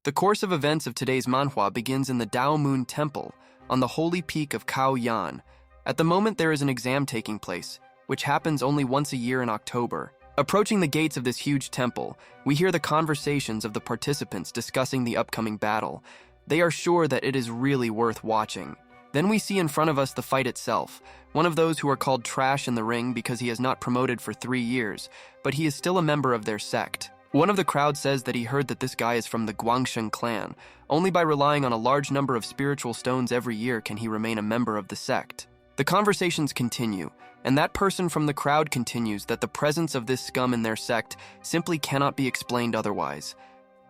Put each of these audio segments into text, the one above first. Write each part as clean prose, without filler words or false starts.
The course of events of today's manhwa begins in the Dao Moon Temple on the holy peak of Khao Yan. At the moment, there is an exam taking place, which happens only once a year in October. Approaching the gates of this huge temple, we hear the conversations of the participants discussing the upcoming battle. They are sure that it is really worth watching. Then we see in front of us the fight itself, one of those who are called trash in the ring because he has not promoted for 3 years, but he is still a member of their sect. One of the crowd says that he heard that this guy is from the Guangsheng clan. Only by relying on a large number of spiritual stones every year can he remain a member of the sect. The conversations continue, and that person from the crowd continues that the presence of this scum in their sect simply cannot be explained otherwise.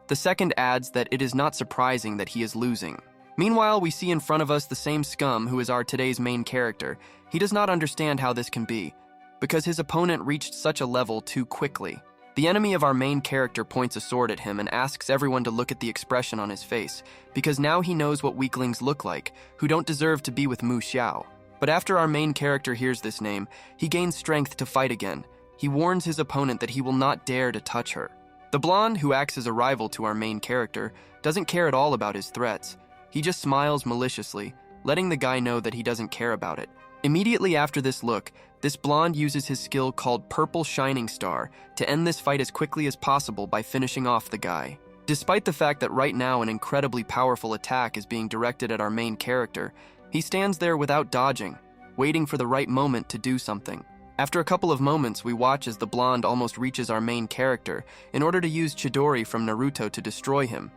The second adds that it is not surprising that he is losing. Meanwhile, we see in front of us the same scum who is our today's main character. He does not understand how this can be, because his opponent reached such a level too quickly. The enemy of our main character points a sword at him and asks everyone to look at the expression on his face, because now he knows what weaklings look like, who don't deserve to be with Mu Xiao. But after our main character hears this name, he gains strength to fight again. He warns his opponent that he will not dare to touch her. The blonde, who acts as a rival to our main character, doesn't care at all about his threats. He just smiles maliciously, letting the guy know that he doesn't care about it. Immediately after this look, this blonde uses his skill called Purple Shining Star to end this fight as quickly as possible by finishing off the guy. Despite the fact that right now an incredibly powerful attack is being directed at our main character, he stands there without dodging, waiting for the right moment to do something. After a couple of moments, we watch as the blonde almost reaches our main character in order to use Chidori from Naruto to destroy him.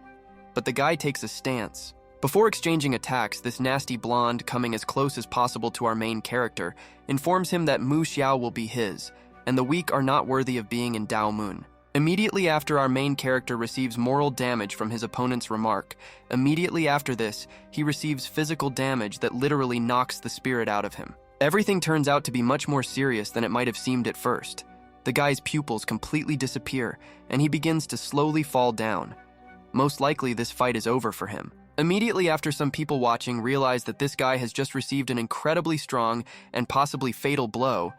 But the guy takes a stance. Before exchanging attacks, this nasty blonde, coming as close as possible to our main character, informs him that Mu Xiao will be his, and the weak are not worthy of being in Dao Moon. Immediately after our main character receives moral damage from his opponent's remark, immediately after this, he receives physical damage that literally knocks the spirit out of him. Everything turns out to be much more serious than it might have seemed at first. The guy's pupils completely disappear, and he begins to slowly fall down. Most likely, this fight is over for him. Immediately after, some people watching realize that this guy has just received an incredibly strong and possibly fatal blow.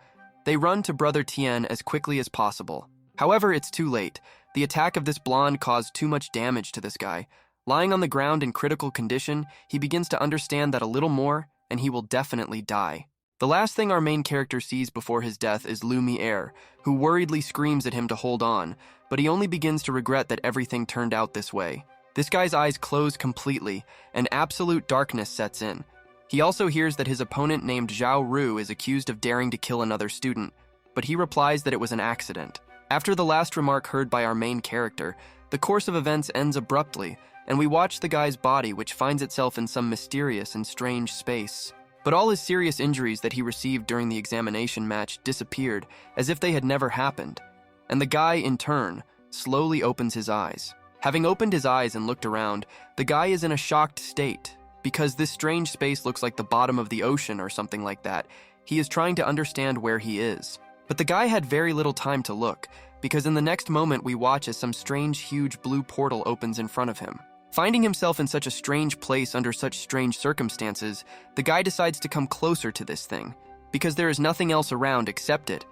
They run to Brother Tien as quickly as possible. However, it's too late. The attack of this blonde caused too much damage to this guy. Lying on the ground in critical condition, he begins to understand that a little more, and he will definitely die. The last thing our main character sees before his death is Lumiere, who worriedly screams at him to hold on, but he only begins to regret that everything turned out this way. This guy's eyes close completely, and absolute darkness sets in. He also hears that his opponent named Zhao Ru is accused of daring to kill another student, but he replies that it was an accident. After the last remark heard by our main character, the course of events ends abruptly, and we watch the guy's body, which finds itself in some mysterious and strange space. But all his serious injuries that he received during the examination match disappeared as if they had never happened, and the guy, in turn, slowly opens his eyes. Having opened his eyes and looked around, the guy is in a shocked state, because this strange space looks like the bottom of the ocean or something like that. He is trying to understand where he is. But the guy had very little time to look, because in the next moment we watch as some strange, huge blue portal opens in front of him. Finding himself in such a strange place under such strange circumstances, the guy decides to come closer to this thing, because there is nothing else around except it.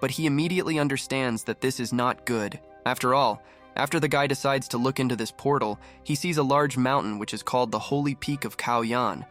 But he immediately understands that this is not good. After all, after the guy decides to look into this portal, he sees a large mountain which is called the Holy Peak of Khao Yan.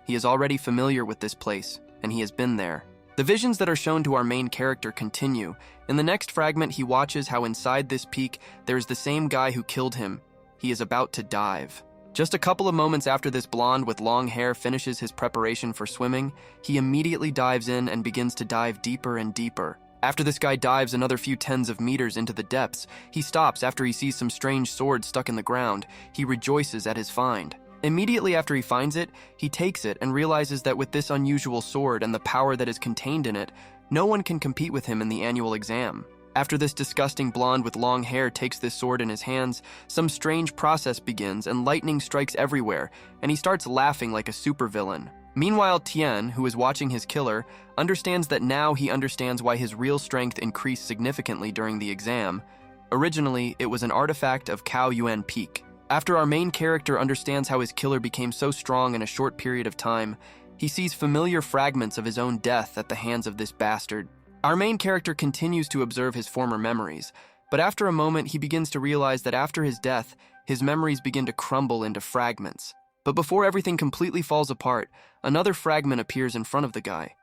He is already familiar with this place, and he has been there. The visions that are shown to our main character continue. In the next fragment, he watches how inside this peak, there is the same guy who killed him. He is about to dive. Just a couple of moments after this blonde with long hair finishes his preparation for swimming, he immediately dives in and begins to dive deeper and deeper. After this guy dives another few tens of meters into the depths, he stops after he sees some strange sword stuck in the ground. He rejoices at his find. Immediately after he finds it, he takes it and realizes that with this unusual sword and the power that is contained in it, no one can compete with him in the annual exam. After this disgusting blonde with long hair takes this sword in his hands, some strange process begins and lightning strikes everywhere, and he starts laughing like a supervillain. Meanwhile, Tien, who is watching his killer, understands that now he understands why his real strength increased significantly during the exam. Originally, it was an artifact of Khao Yuan Peak. After our main character understands how his killer became so strong in a short period of time, he sees familiar fragments of his own death at the hands of this bastard. Our main character continues to observe his former memories, but after a moment he begins to realize that after his death, his memories begin to crumble into fragments. But before everything completely falls apart, another fragment appears in front of the guy.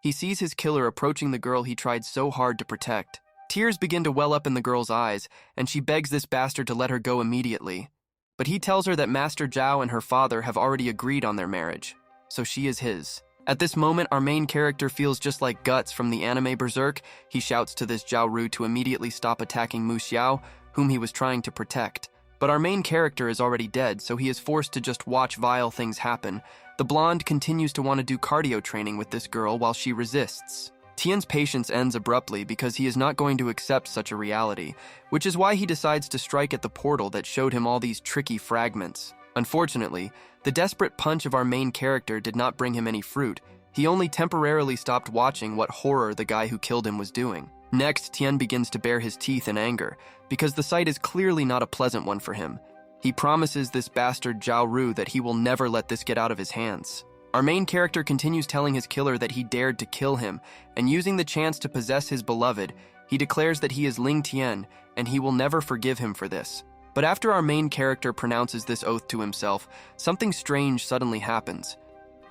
He sees his killer approaching the girl he tried so hard to protect. Tears begin to well up in the girl's eyes, and she begs this bastard to let her go immediately. But he tells her that Master Zhao and her father have already agreed on their marriage, so she is his. At this moment, our main character feels just like Guts from the anime Berserk. He shouts to this Zhao Ru to immediately stop attacking Mu Xiao, whom he was trying to protect. But our main character is already dead, so he is forced to just watch vile things happen. The blonde continues to want to do cardio training with this girl while she resists. Tian's patience ends abruptly because he is not going to accept such a reality, which is why he decides to strike at the portal that showed him all these tricky fragments. Unfortunately, the desperate punch of our main character did not bring him any fruit. He only temporarily stopped watching what horror the guy who killed him was doing. Next, Tian begins to bare his teeth in anger, because the sight is clearly not a pleasant one for him. He promises this bastard Zhao Ru that he will never let this get out of his hands. Our main character continues telling his killer that he dared to kill him, and using the chance to possess his beloved, he declares that he is Ling Tian, and he will never forgive him for this. But after our main character pronounces this oath to himself, something strange suddenly happens.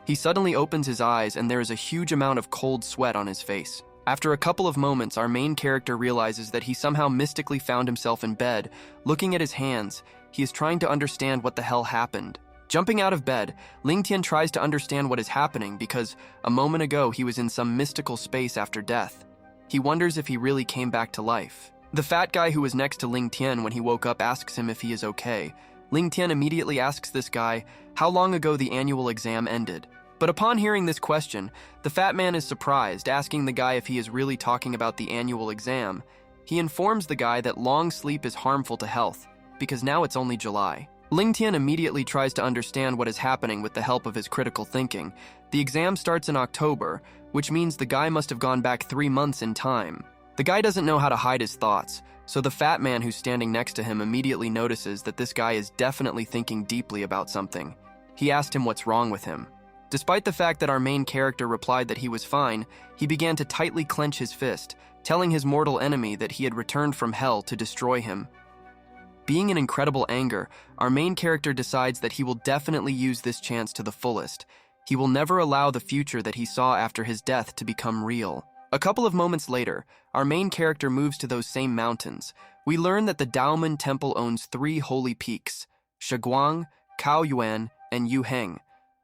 He suddenly opens his eyes, and there is a huge amount of cold sweat on his face. After a couple of moments, our main character realizes that he somehow mystically found himself in bed. Looking at his hands, he is trying to understand what the hell happened. Jumping out of bed, Ling Tian tries to understand what is happening because a moment ago he was in some mystical space after death. He wonders if he really came back to life. The fat guy who was next to Ling Tian when he woke up asks him if he is okay. Ling Tian immediately asks this guy how long ago the annual exam ended. But upon hearing this question, the fat man is surprised, asking the guy if he is really talking about the annual exam. He informs the guy that long sleep is harmful to health, because now it's only July. Ling Tian immediately tries to understand what is happening with the help of his critical thinking. The exam starts in October, which means the guy must have gone back 3 months in time. The guy doesn't know how to hide his thoughts, so the fat man who's standing next to him immediately notices that this guy is definitely thinking deeply about something. He asked him what's wrong with him. Despite the fact that our main character replied that he was fine, he began to tightly clench his fist, telling his mortal enemy that he had returned from hell to destroy him. Being in incredible anger, our main character decides that he will definitely use this chance to the fullest. He will never allow the future that he saw after his death to become real. A couple of moments later, our main character moves to those same mountains. We learn that the Daomen Temple owns 3 holy peaks: Shiguang, Kaoyuan, and Yuheng.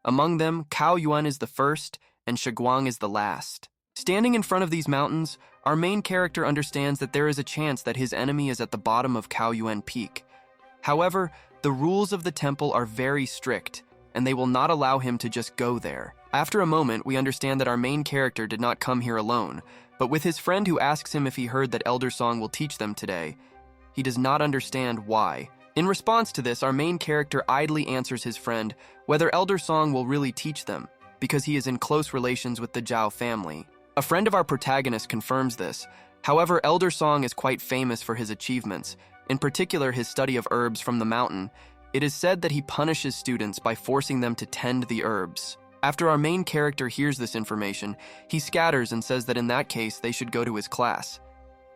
Among them, Kaoyuan is the first, and Shiguang is the last. Standing in front of these mountains, our main character understands that there is a chance that his enemy is at the bottom of Kaoyuan Peak. However, the rules of the temple are very strict, and they will not allow him to just go there. After a moment, we understand that our main character did not come here alone, but with his friend who asks him if he heard that Elder Song will teach them today. He does not understand why. In response to this, our main character idly answers his friend whether Elder Song will really teach them, because he is in close relations with the Zhao family. A friend of our protagonist confirms this. However, Elder Song is quite famous for his achievements, in particular his study of herbs from the mountain. It is said that he punishes students by forcing them to tend the herbs. After our main character hears this information, he scatters and says that in that case they should go to his class.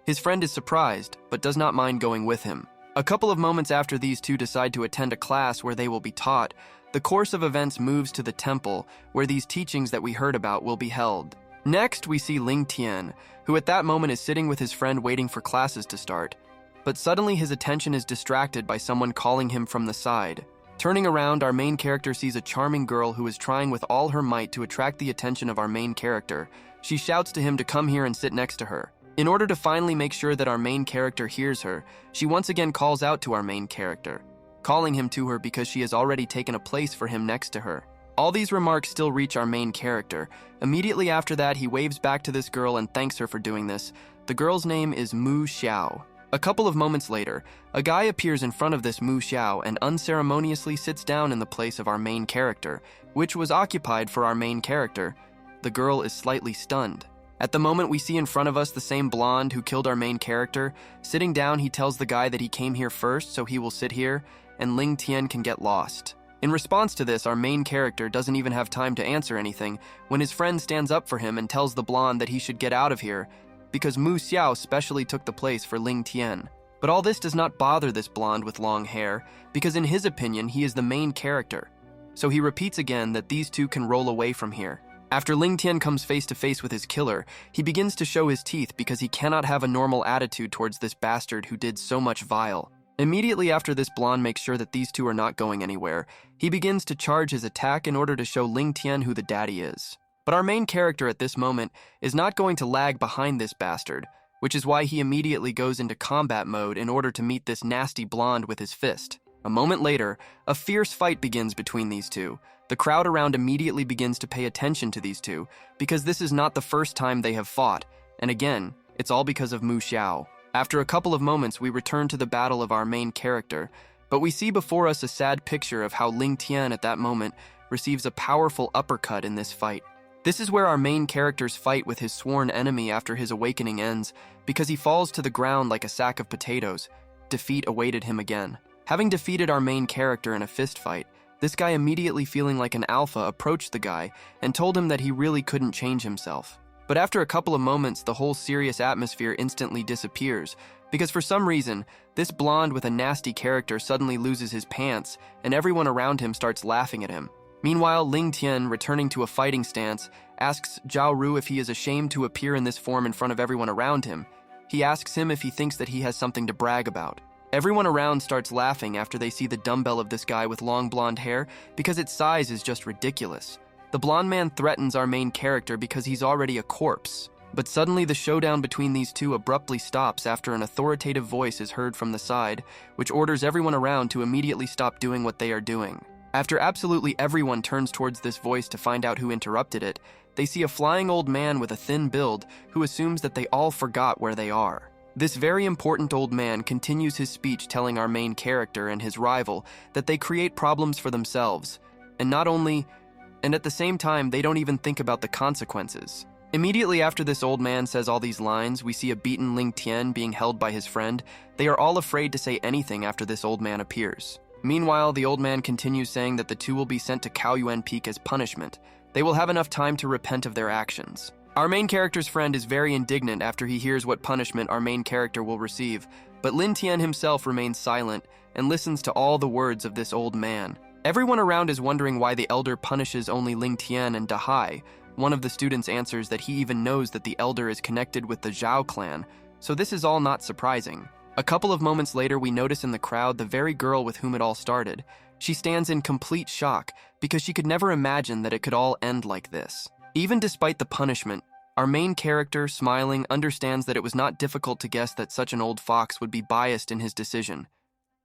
His friend is surprised, but does not mind going with him. A couple of moments after these two decide to attend a class where they will be taught, the course of events moves to the temple, where these teachings that we heard about will be held. Next, we see Ling Tian, who at that moment is sitting with his friend waiting for classes to start. But suddenly his attention is distracted by someone calling him from the side. Turning around, our main character sees a charming girl who is trying with all her might to attract the attention of our main character. She shouts to him to come here and sit next to her. In order to finally make sure that our main character hears her, she once again calls out to our main character, calling him to her because she has already taken a place for him next to her. All these remarks still reach our main character. Immediately after that, he waves back to this girl and thanks her for doing this. The girl's name is Mu Xiao. A couple of moments later, a guy appears in front of this Mu Xiao and unceremoniously sits down in the place of our main character, which was occupied for our main character. The girl is slightly stunned. At the moment, we see in front of us the same blonde who killed our main character. Sitting down, he tells the guy that he came here first, so he will sit here, and Ling Tian can get lost. In response to this, our main character doesn't even have time to answer anything when his friend stands up for him and tells the blonde that he should get out of here because Mu Xiao specially took the place for Ling Tian. But all this does not bother this blonde with long hair, because in his opinion, he is the main character. So he repeats again that these two can roll away from here. After Ling Tian comes face to face with his killer, he begins to show his teeth because he cannot have a normal attitude towards this bastard who did so much vile. Immediately after this blonde makes sure that these two are not going anywhere, he begins to charge his attack in order to show Ling Tian who the daddy is. But our main character at this moment is not going to lag behind this bastard, which is why he immediately goes into combat mode in order to meet this nasty blonde with his fist. A moment later, a fierce fight begins between these two. The crowd around immediately begins to pay attention to these two, because this is not the first time they have fought, and again, it's all because of Mu Xiao. After a couple of moments, we return to the battle of our main character, but we see before us a sad picture of how Ling Tian at that moment receives a powerful uppercut in this fight. This is where our main character's fight with his sworn enemy after his awakening ends, because he falls to the ground like a sack of potatoes. Defeat awaited him again. Having defeated our main character in a fist fight, this guy immediately feeling like an alpha approached the guy and told him that he really couldn't change himself. But after a couple of moments, the whole serious atmosphere instantly disappears, because for some reason, this blonde with a nasty character suddenly loses his pants and everyone around him starts laughing at him. Meanwhile, Ling Tian, returning to a fighting stance, asks Zhao Ru if he is ashamed to appear in this form in front of everyone around him. He asks him if he thinks that he has something to brag about. Everyone around starts laughing after they see the dumbbell of this guy with long blonde hair because its size is just ridiculous. The blonde man threatens our main character because he's already a corpse. But suddenly the showdown between these two abruptly stops after an authoritative voice is heard from the side, which orders everyone around to immediately stop doing what they are doing. After absolutely everyone turns towards this voice to find out who interrupted it, they see a flying old man with a thin build who assumes that they all forgot where they are. This very important old man continues his speech telling our main character and his rival that they create problems for themselves, and at the same time, they don't even think about the consequences. Immediately after this old man says all these lines, we see a beaten Ling Tian being held by his friend. They are all afraid to say anything after this old man appears. Meanwhile, the old man continues saying that the two will be sent to Kaoyuan Peak as punishment. They will have enough time to repent of their actions. Our main character's friend is very indignant after he hears what punishment our main character will receive, but Lin Tian himself remains silent and listens to all the words of this old man. Everyone around is wondering why the elder punishes only Ling Tian and Dahai. One of the students answers that he even knows that the elder is connected with the Zhao clan, so this is all not surprising. A couple of moments later, we notice in the crowd the very girl with whom it all started. She stands in complete shock because she could never imagine that it could all end like this. Even despite the punishment, our main character, smiling, understands that it was not difficult to guess that such an old fox would be biased in his decision.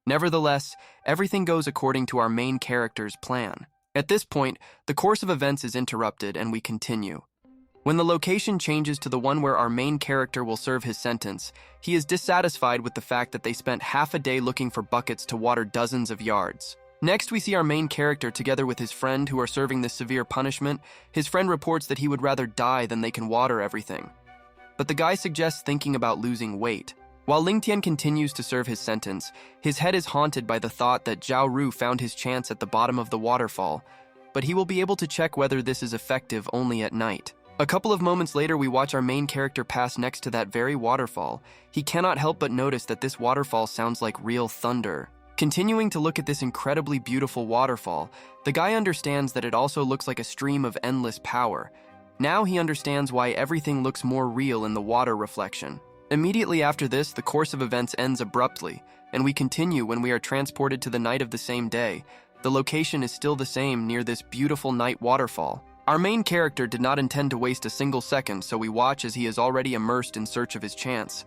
Nevertheless, everything goes according to our main character's plan. At this point, the course of events is interrupted and we continue. When the location changes to the one where our main character will serve his sentence, he is dissatisfied with the fact that they spent half a day looking for buckets to water dozens of yards. Next, we see our main character together with his friend who are serving this severe punishment. His friend reports that he would rather die than they can water everything. But the guy suggests thinking about losing weight. While Ling Tian continues to serve his sentence, his head is haunted by the thought that Zhao Ru found his chance at the bottom of the waterfall, but he will be able to check whether this is effective only at night. A couple of moments later, we watch our main character pass next to that very waterfall. He cannot help but notice that this waterfall sounds like real thunder. Continuing to look at this incredibly beautiful waterfall, the guy understands that it also looks like a stream of endless power. Now he understands why everything looks more real in the water reflection. Immediately after this, the course of events ends abruptly, and we continue when we are transported to the night of the same day. The location is still the same near this beautiful night waterfall. Our main character did not intend to waste a single second, so we watch as he is already immersed in search of his chance.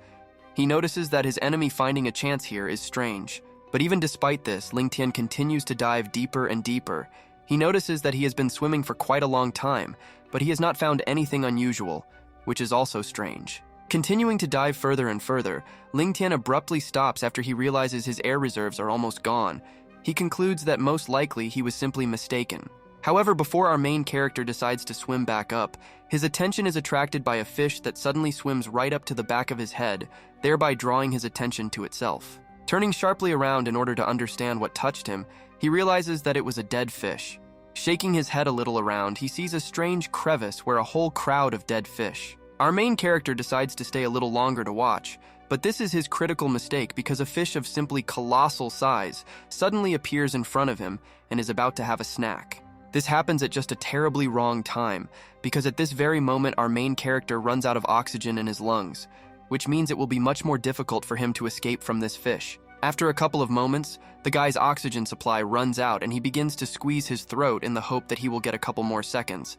He notices that his enemy finding a chance here is strange. But even despite this, Ling Tian continues to dive deeper and deeper. He notices that he has been swimming for quite a long time, but he has not found anything unusual, which is also strange. Continuing to dive further and further, Ling Tian abruptly stops after he realizes his air reserves are almost gone. He concludes that most likely he was simply mistaken. However, before our main character decides to swim back up, his attention is attracted by a fish that suddenly swims right up to the back of his head, thereby drawing his attention to itself. Turning sharply around in order to understand what touched him, he realizes that it was a dead fish. Shaking his head a little around, he sees a strange crevice where a whole crowd of dead fish. Our main character decides to stay a little longer to watch, But this is his critical mistake because a fish of simply colossal size suddenly appears in front of him and is about to have a snack. This happens at just a terribly wrong time, because at this very moment our main character runs out of oxygen in his lungs, which means it will be much more difficult for him to escape from this fish. After a couple of moments, the guy's oxygen supply runs out and he begins to squeeze his throat in the hope that he will get a couple more seconds.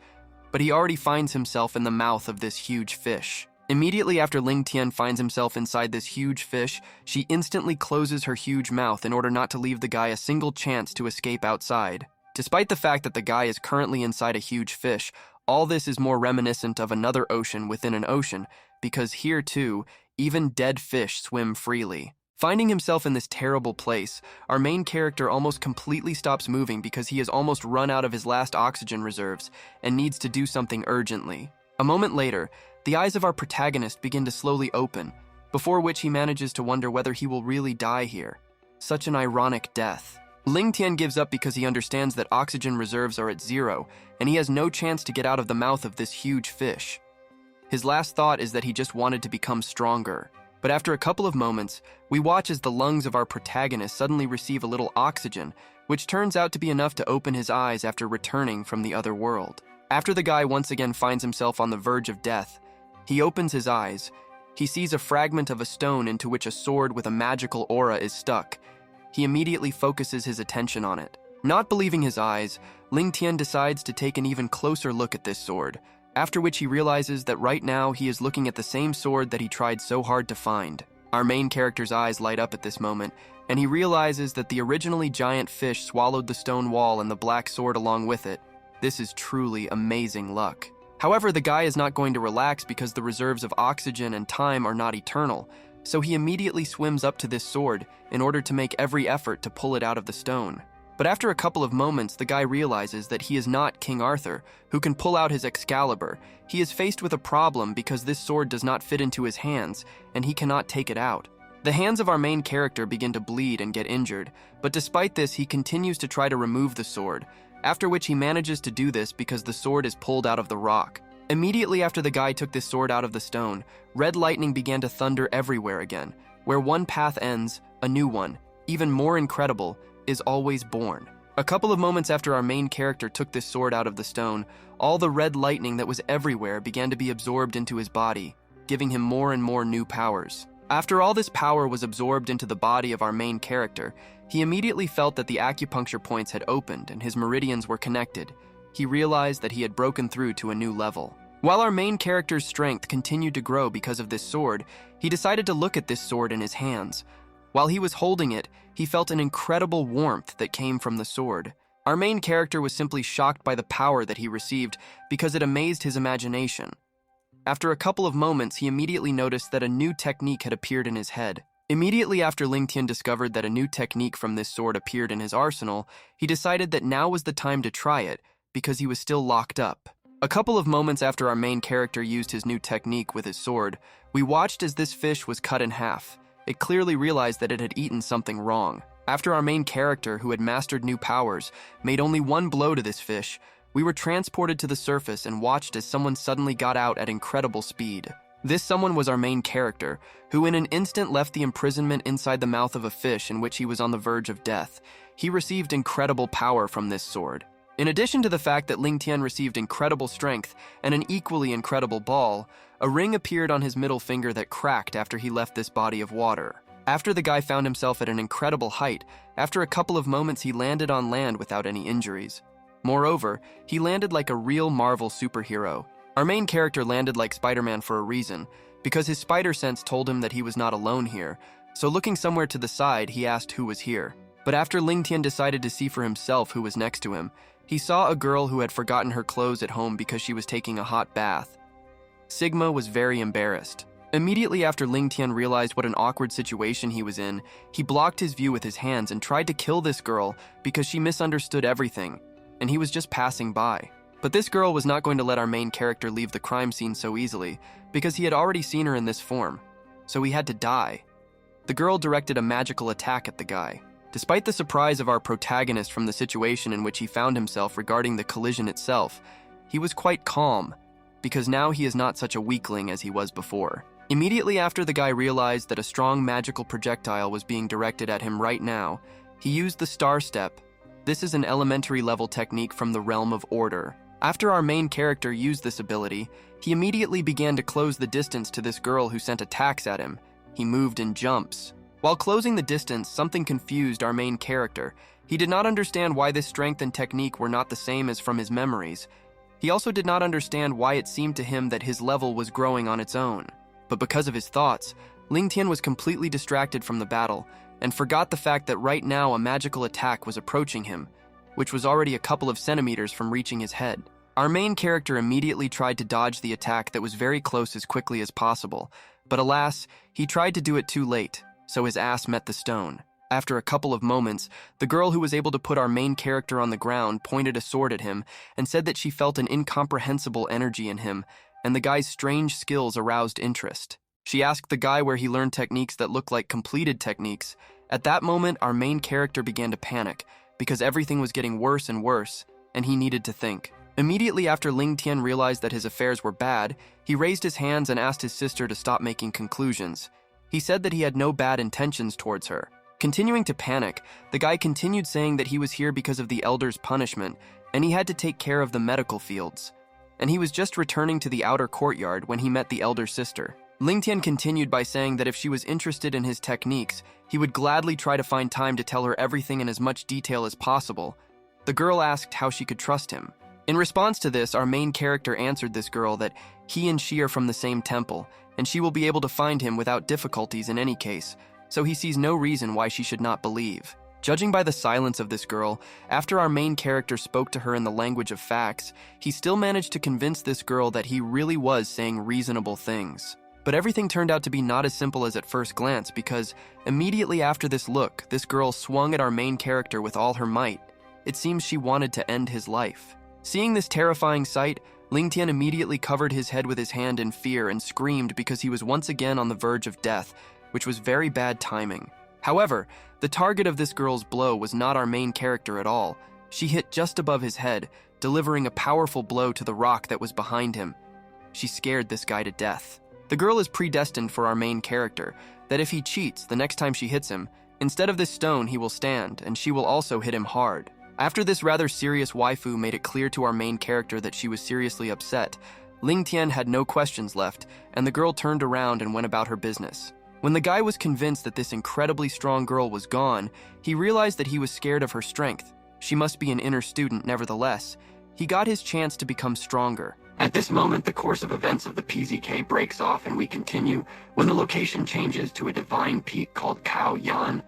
But he already finds himself in the mouth of this huge fish. Immediately after Ling Tian finds himself inside this huge fish, she instantly closes her huge mouth in order not to leave the guy a single chance to escape outside. Despite the fact that the guy is currently inside a huge fish, all this is more reminiscent of another ocean within an ocean, because here too, even dead fish swim freely. Finding himself in this terrible place, our main character almost completely stops moving because he has almost run out of his last oxygen reserves and needs to do something urgently. A moment later, the eyes of our protagonist begin to slowly open, before which he manages to wonder whether he will really die here. Such an ironic death. Ling Tian gives up because he understands that oxygen reserves are at 0, and he has no chance to get out of the mouth of this huge fish. His last thought is that he just wanted to become stronger. But after a couple of moments, we watch as the lungs of our protagonist suddenly receive a little oxygen, which turns out to be enough to open his eyes after returning from the other world. After the guy once again finds himself on the verge of death, he opens his eyes. He sees a fragment of a stone into which a sword with a magical aura is stuck. He immediately focuses his attention on it. Not believing his eyes, Ling Tian decides to take an even closer look at this sword, after which he realizes that right now he is looking at the same sword that he tried so hard to find. Our main character's eyes light up at this moment, and he realizes that the originally giant fish swallowed the stone wall and the black sword along with it. This is truly amazing luck. However, the guy is not going to relax because the reserves of oxygen and time are not eternal, so he immediately swims up to this sword in order to make every effort to pull it out of the stone. But after a couple of moments, the guy realizes that he is not King Arthur, who can pull out his Excalibur. He is faced with a problem because this sword does not fit into his hands, and he cannot take it out. The hands of our main character begin to bleed and get injured, but despite this, he continues to try to remove the sword, after which he manages to do this because the sword is pulled out of the rock. Immediately after the guy took this sword out of the stone, red lightning began to thunder everywhere again. Where one path ends, a new one, even more incredible, is always born. A couple of moments after our main character took this sword out of the stone, all the red lightning that was everywhere began to be absorbed into his body, giving him more and more new powers. After all this power was absorbed into the body of our main character, he immediately felt that the acupuncture points had opened and his meridians were connected. He realized that he had broken through to a new level. While our main character's strength continued to grow because of this sword, he decided to look at this sword in his hands. While he was holding it, he felt an incredible warmth that came from the sword. Our main character was simply shocked by the power that he received because it amazed his imagination. After a couple of moments, he immediately noticed that a new technique had appeared in his head. Immediately after Ling Tian discovered that a new technique from this sword appeared in his arsenal, he decided that now was the time to try it because he was still locked up. A couple of moments after our main character used his new technique with his sword, we watched as this fish was cut in half. It clearly realized that it had eaten something wrong. After our main character, who had mastered new powers, made only one blow to this fish, we were transported to the surface and watched as someone suddenly got out at incredible speed. This someone was our main character, who in an instant left the imprisonment inside the mouth of a fish in which he was on the verge of death. He received incredible power from this sword. In addition to the fact that Ling Tian received incredible strength and an equally incredible ball, a ring appeared on his middle finger that cracked after he left this body of water. After the guy found himself at an incredible height, after a couple of moments he landed on land without any injuries. Moreover, he landed like a real Marvel superhero. Our main character landed like Spider-Man for a reason, because his spider sense told him that he was not alone here, so looking somewhere to the side, he asked who was here. But after Ling Tian decided to see for himself who was next to him, he saw a girl who had forgotten her clothes at home because she was taking a hot bath. Sigma was very embarrassed. Immediately after Ling Tian realized what an awkward situation he was in, he blocked his view with his hands and tried to kill this girl because she misunderstood everything, and he was just passing by. But this girl was not going to let our main character leave the crime scene so easily because he had already seen her in this form, so he had to die. The girl directed a magical attack at the guy. Despite the surprise of our protagonist from the situation in which he found himself regarding the collision itself, he was quite calm, because now he is not such a weakling as he was before. Immediately after the guy realized that a strong magical projectile was being directed at him right now, he used the Star Step. This is an elementary level technique from the realm of order. After our main character used this ability, he immediately began to close the distance to this girl who sent attacks at him. He moved in jumps. While closing the distance, something confused our main character. He did not understand why this strength and technique were not the same as from his memories. He also did not understand why it seemed to him that his level was growing on its own. But because of his thoughts, Ling Tian was completely distracted from the battle and forgot the fact that right now a magical attack was approaching him, which was already a couple of centimeters from reaching his head. Our main character immediately tried to dodge the attack that was very close as quickly as possible, but alas, he tried to do it too late, so his ass met the stone. After a couple of moments, the girl who was able to put our main character on the ground pointed a sword at him and said that she felt an incomprehensible energy in him, and the guy's strange skills aroused interest. She asked the guy where he learned techniques that looked like completed techniques. At that moment, our main character began to panic because everything was getting worse and worse, and he needed to think. Immediately after Ling Tian realized that his affairs were bad, he raised his hands and asked his sister to stop making conclusions. He said that he had no bad intentions towards her. Continuing to panic, the guy continued saying that he was here because of the elder's punishment, and he had to take care of the medical fields. And he was just returning to the outer courtyard when he met the elder sister. Ling Tian continued by saying that if she was interested in his techniques, he would gladly try to find time to tell her everything in as much detail as possible. The girl asked how she could trust him. In response to this, our main character answered this girl that he and she are from the same temple, and she will be able to find him without difficulties in any case, so he sees no reason why she should not believe. Judging by the silence of this girl, after our main character spoke to her in the language of facts, he still managed to convince this girl that he really was saying reasonable things. But everything turned out to be not as simple as at first glance because immediately after this look, this girl swung at our main character with all her might. It seems she wanted to end his life. Seeing this terrifying sight, Ling Tian immediately covered his head with his hand in fear and screamed because he was once again on the verge of death, which was very bad timing. However, the target of this girl's blow was not our main character at all. She hit just above his head, delivering a powerful blow to the rock that was behind him. She scared this guy to death. The girl is predestined for our main character, that if he cheats the next time she hits him, instead of this stone he will stand, and she will also hit him hard. After this rather serious waifu made it clear to our main character that she was seriously upset, Ling Tian had no questions left, and the girl turned around and went about her business. When the guy was convinced that this incredibly strong girl was gone, he realized that he was scared of her strength. She must be an inner student nevertheless. He got his chance to become stronger. At this moment, the course of events of the PZK breaks off and we continue when the location changes to a divine peak called Khao Yan.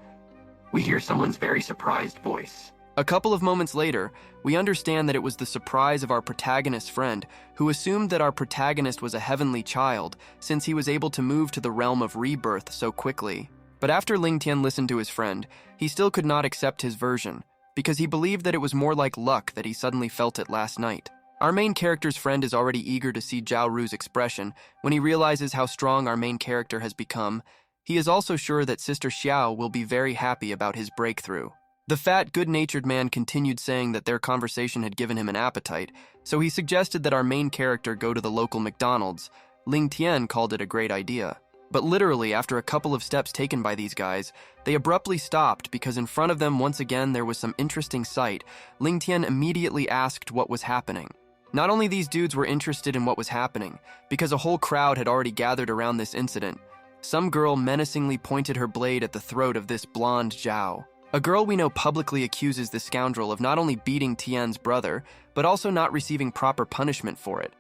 We hear someone's very surprised voice. A couple of moments later, we understand that it was the surprise of our protagonist's friend, who assumed that our protagonist was a heavenly child, since he was able to move to the realm of rebirth so quickly. But after Ling Tian listened to his friend, he still could not accept his version, because he believed that it was more like luck that he suddenly felt it last night. Our main character's friend is already eager to see Zhao Ru's expression when he realizes how strong our main character has become. He is also sure that Sister Xiao will be very happy about his breakthrough. The fat, good-natured man continued saying that their conversation had given him an appetite, so he suggested that our main character go to the local McDonald's. Ling Tian called it a great idea. But literally, after a couple of steps taken by these guys, they abruptly stopped because in front of them once again there was some interesting sight. Ling Tian immediately asked what was happening. Not only these dudes were interested in what was happening, because a whole crowd had already gathered around this incident. Some girl menacingly pointed her blade at the throat of this blonde Zhao. A girl we know publicly accuses this scoundrel of not only beating Tian's brother, but also not receiving proper punishment for it.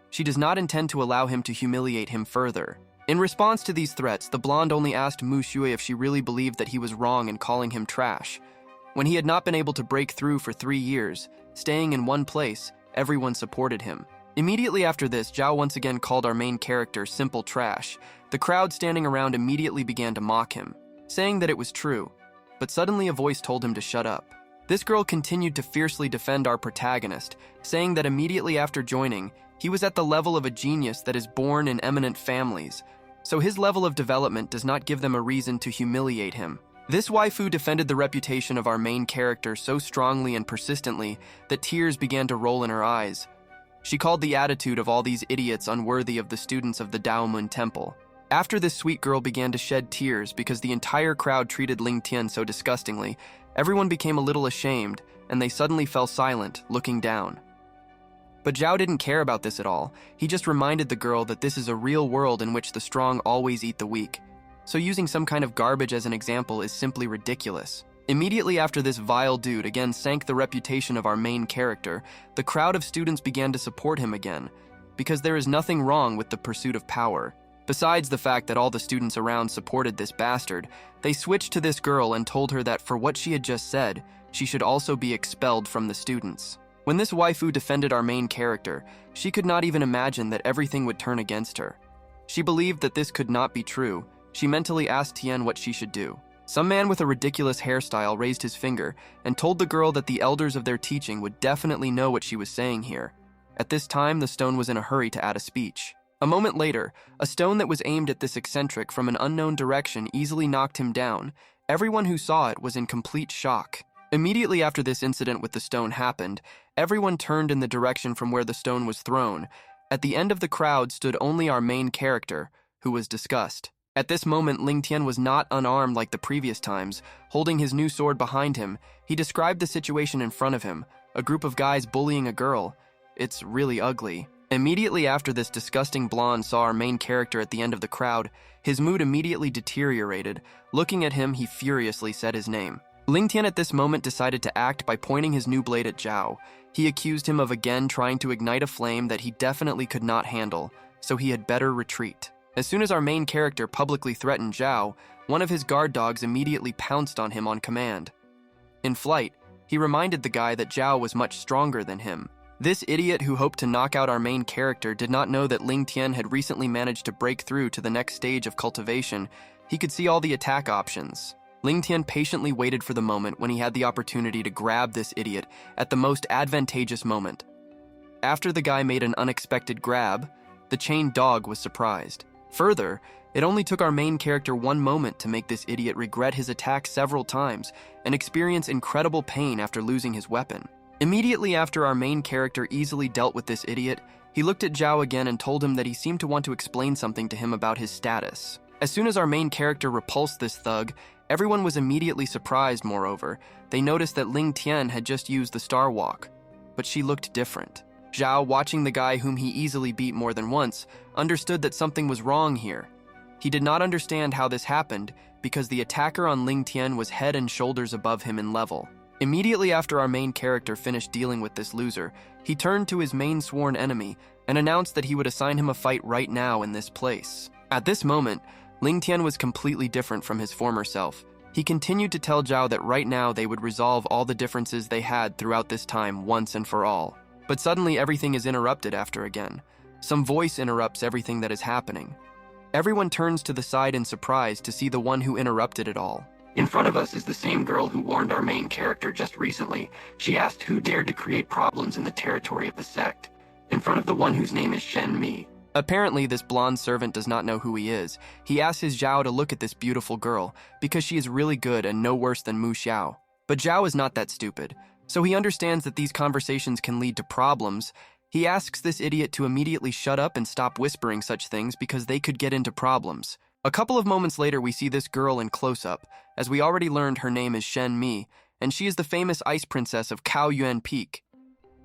She does not intend to allow him to humiliate him further. In response to these threats, the blonde only asked Mu Shui if she really believed that he was wrong in calling him trash. When he had not been able to break through for 3 years, staying in one place, everyone supported him. Immediately after this, Zhao once again called our main character simple trash. The crowd standing around immediately began to mock him, saying that it was true. But suddenly a voice told him to shut up. This girl continued to fiercely defend our protagonist, saying that immediately after joining, he was at the level of a genius that is born in eminent families, so his level of development does not give them a reason to humiliate him. This waifu defended the reputation of our main character so strongly and persistently that tears began to roll in her eyes. She called the attitude of all these idiots unworthy of the students of the Daomun Temple. After this sweet girl began to shed tears because the entire crowd treated Ling Tian so disgustingly, everyone became a little ashamed, and they suddenly fell silent, looking down. But Zhao didn't care about this at all. He just reminded the girl that this is a real world in which the strong always eat the weak. So using some kind of garbage as an example is simply ridiculous. Immediately after this vile dude again sank the reputation of our main character, the crowd of students began to support him again, because there is nothing wrong with the pursuit of power. Besides the fact that all the students around supported this bastard, they switched to this girl and told her that for what she had just said, she should also be expelled from the students. When this waifu defended our main character, she could not even imagine that everything would turn against her. She believed that this could not be true. She mentally asked Tian what she should do. Some man with a ridiculous hairstyle raised his finger and told the girl that the elders of their teaching would definitely know what she was saying here. At this time, the stone was in a hurry to add a speech. A moment later, a stone that was aimed at this eccentric from an unknown direction easily knocked him down. Everyone who saw it was in complete shock. Immediately after this incident with the stone happened, everyone turned in the direction from where the stone was thrown. At the end of the crowd stood only our main character, who was disgusted. At this moment, Ling Tian was not unarmed like the previous times. Holding his new sword behind him, he described the situation in front of him, a group of guys bullying a girl. It's really ugly. Immediately after this disgusting blonde saw our main character at the end of the crowd, his mood immediately deteriorated. Looking at him, he furiously said his name. Ling Tian at this moment decided to act by pointing his new blade at Zhao. He accused him of again trying to ignite a flame that he definitely could not handle, so he had better retreat. As soon as our main character publicly threatened Zhao, one of his guard dogs immediately pounced on him on command. In flight, he reminded the guy that Zhao was much stronger than him. This idiot who hoped to knock out our main character did not know that Ling Tian had recently managed to break through to the next stage of cultivation. He could see all the attack options. Ling Tian patiently waited for the moment when he had the opportunity to grab this idiot at the most advantageous moment. After the guy made an unexpected grab, the chained dog was surprised. Further, it only took our main character one moment to make this idiot regret his attack several times and experience incredible pain after losing his weapon. Immediately after our main character easily dealt with this idiot, he looked at Zhao again and told him that he seemed to want to explain something to him about his status. As soon as our main character repulsed this thug, everyone was immediately surprised. Moreover, they noticed that Ling Tian had just used the Star Walk, but she looked different. Zhao, watching the guy whom he easily beat more than once, understood that something was wrong here. He did not understand how this happened because the attacker on Ling Tian was head and shoulders above him in level. Immediately after our main character finished dealing with this loser, he turned to his main sworn enemy and announced that he would assign him a fight right now in this place. At this moment, Ling Tian was completely different from his former self. He continued to tell Zhao that right now they would resolve all the differences they had throughout this time once and for all. But suddenly everything is interrupted after again. Some voice interrupts everything that is happening. Everyone turns to the side in surprise to see the one who interrupted it all. In front of us is the same girl who warned our main character just recently. She asked who dared to create problems in the territory of the sect. In front of the one whose name is Shen Mi. Apparently, this blonde servant does not know who he is. He asks his Zhao to look at this beautiful girl, because she is really good and no worse than Mu Xiao. But Zhao is not that stupid, so he understands that these conversations can lead to problems. He asks this idiot to immediately shut up and stop whispering such things because they could get into problems. A couple of moments later, we see this girl in close-up. As we already learned, her name is Shen Mi, and she is the famous ice princess of Kaoyuan Peak.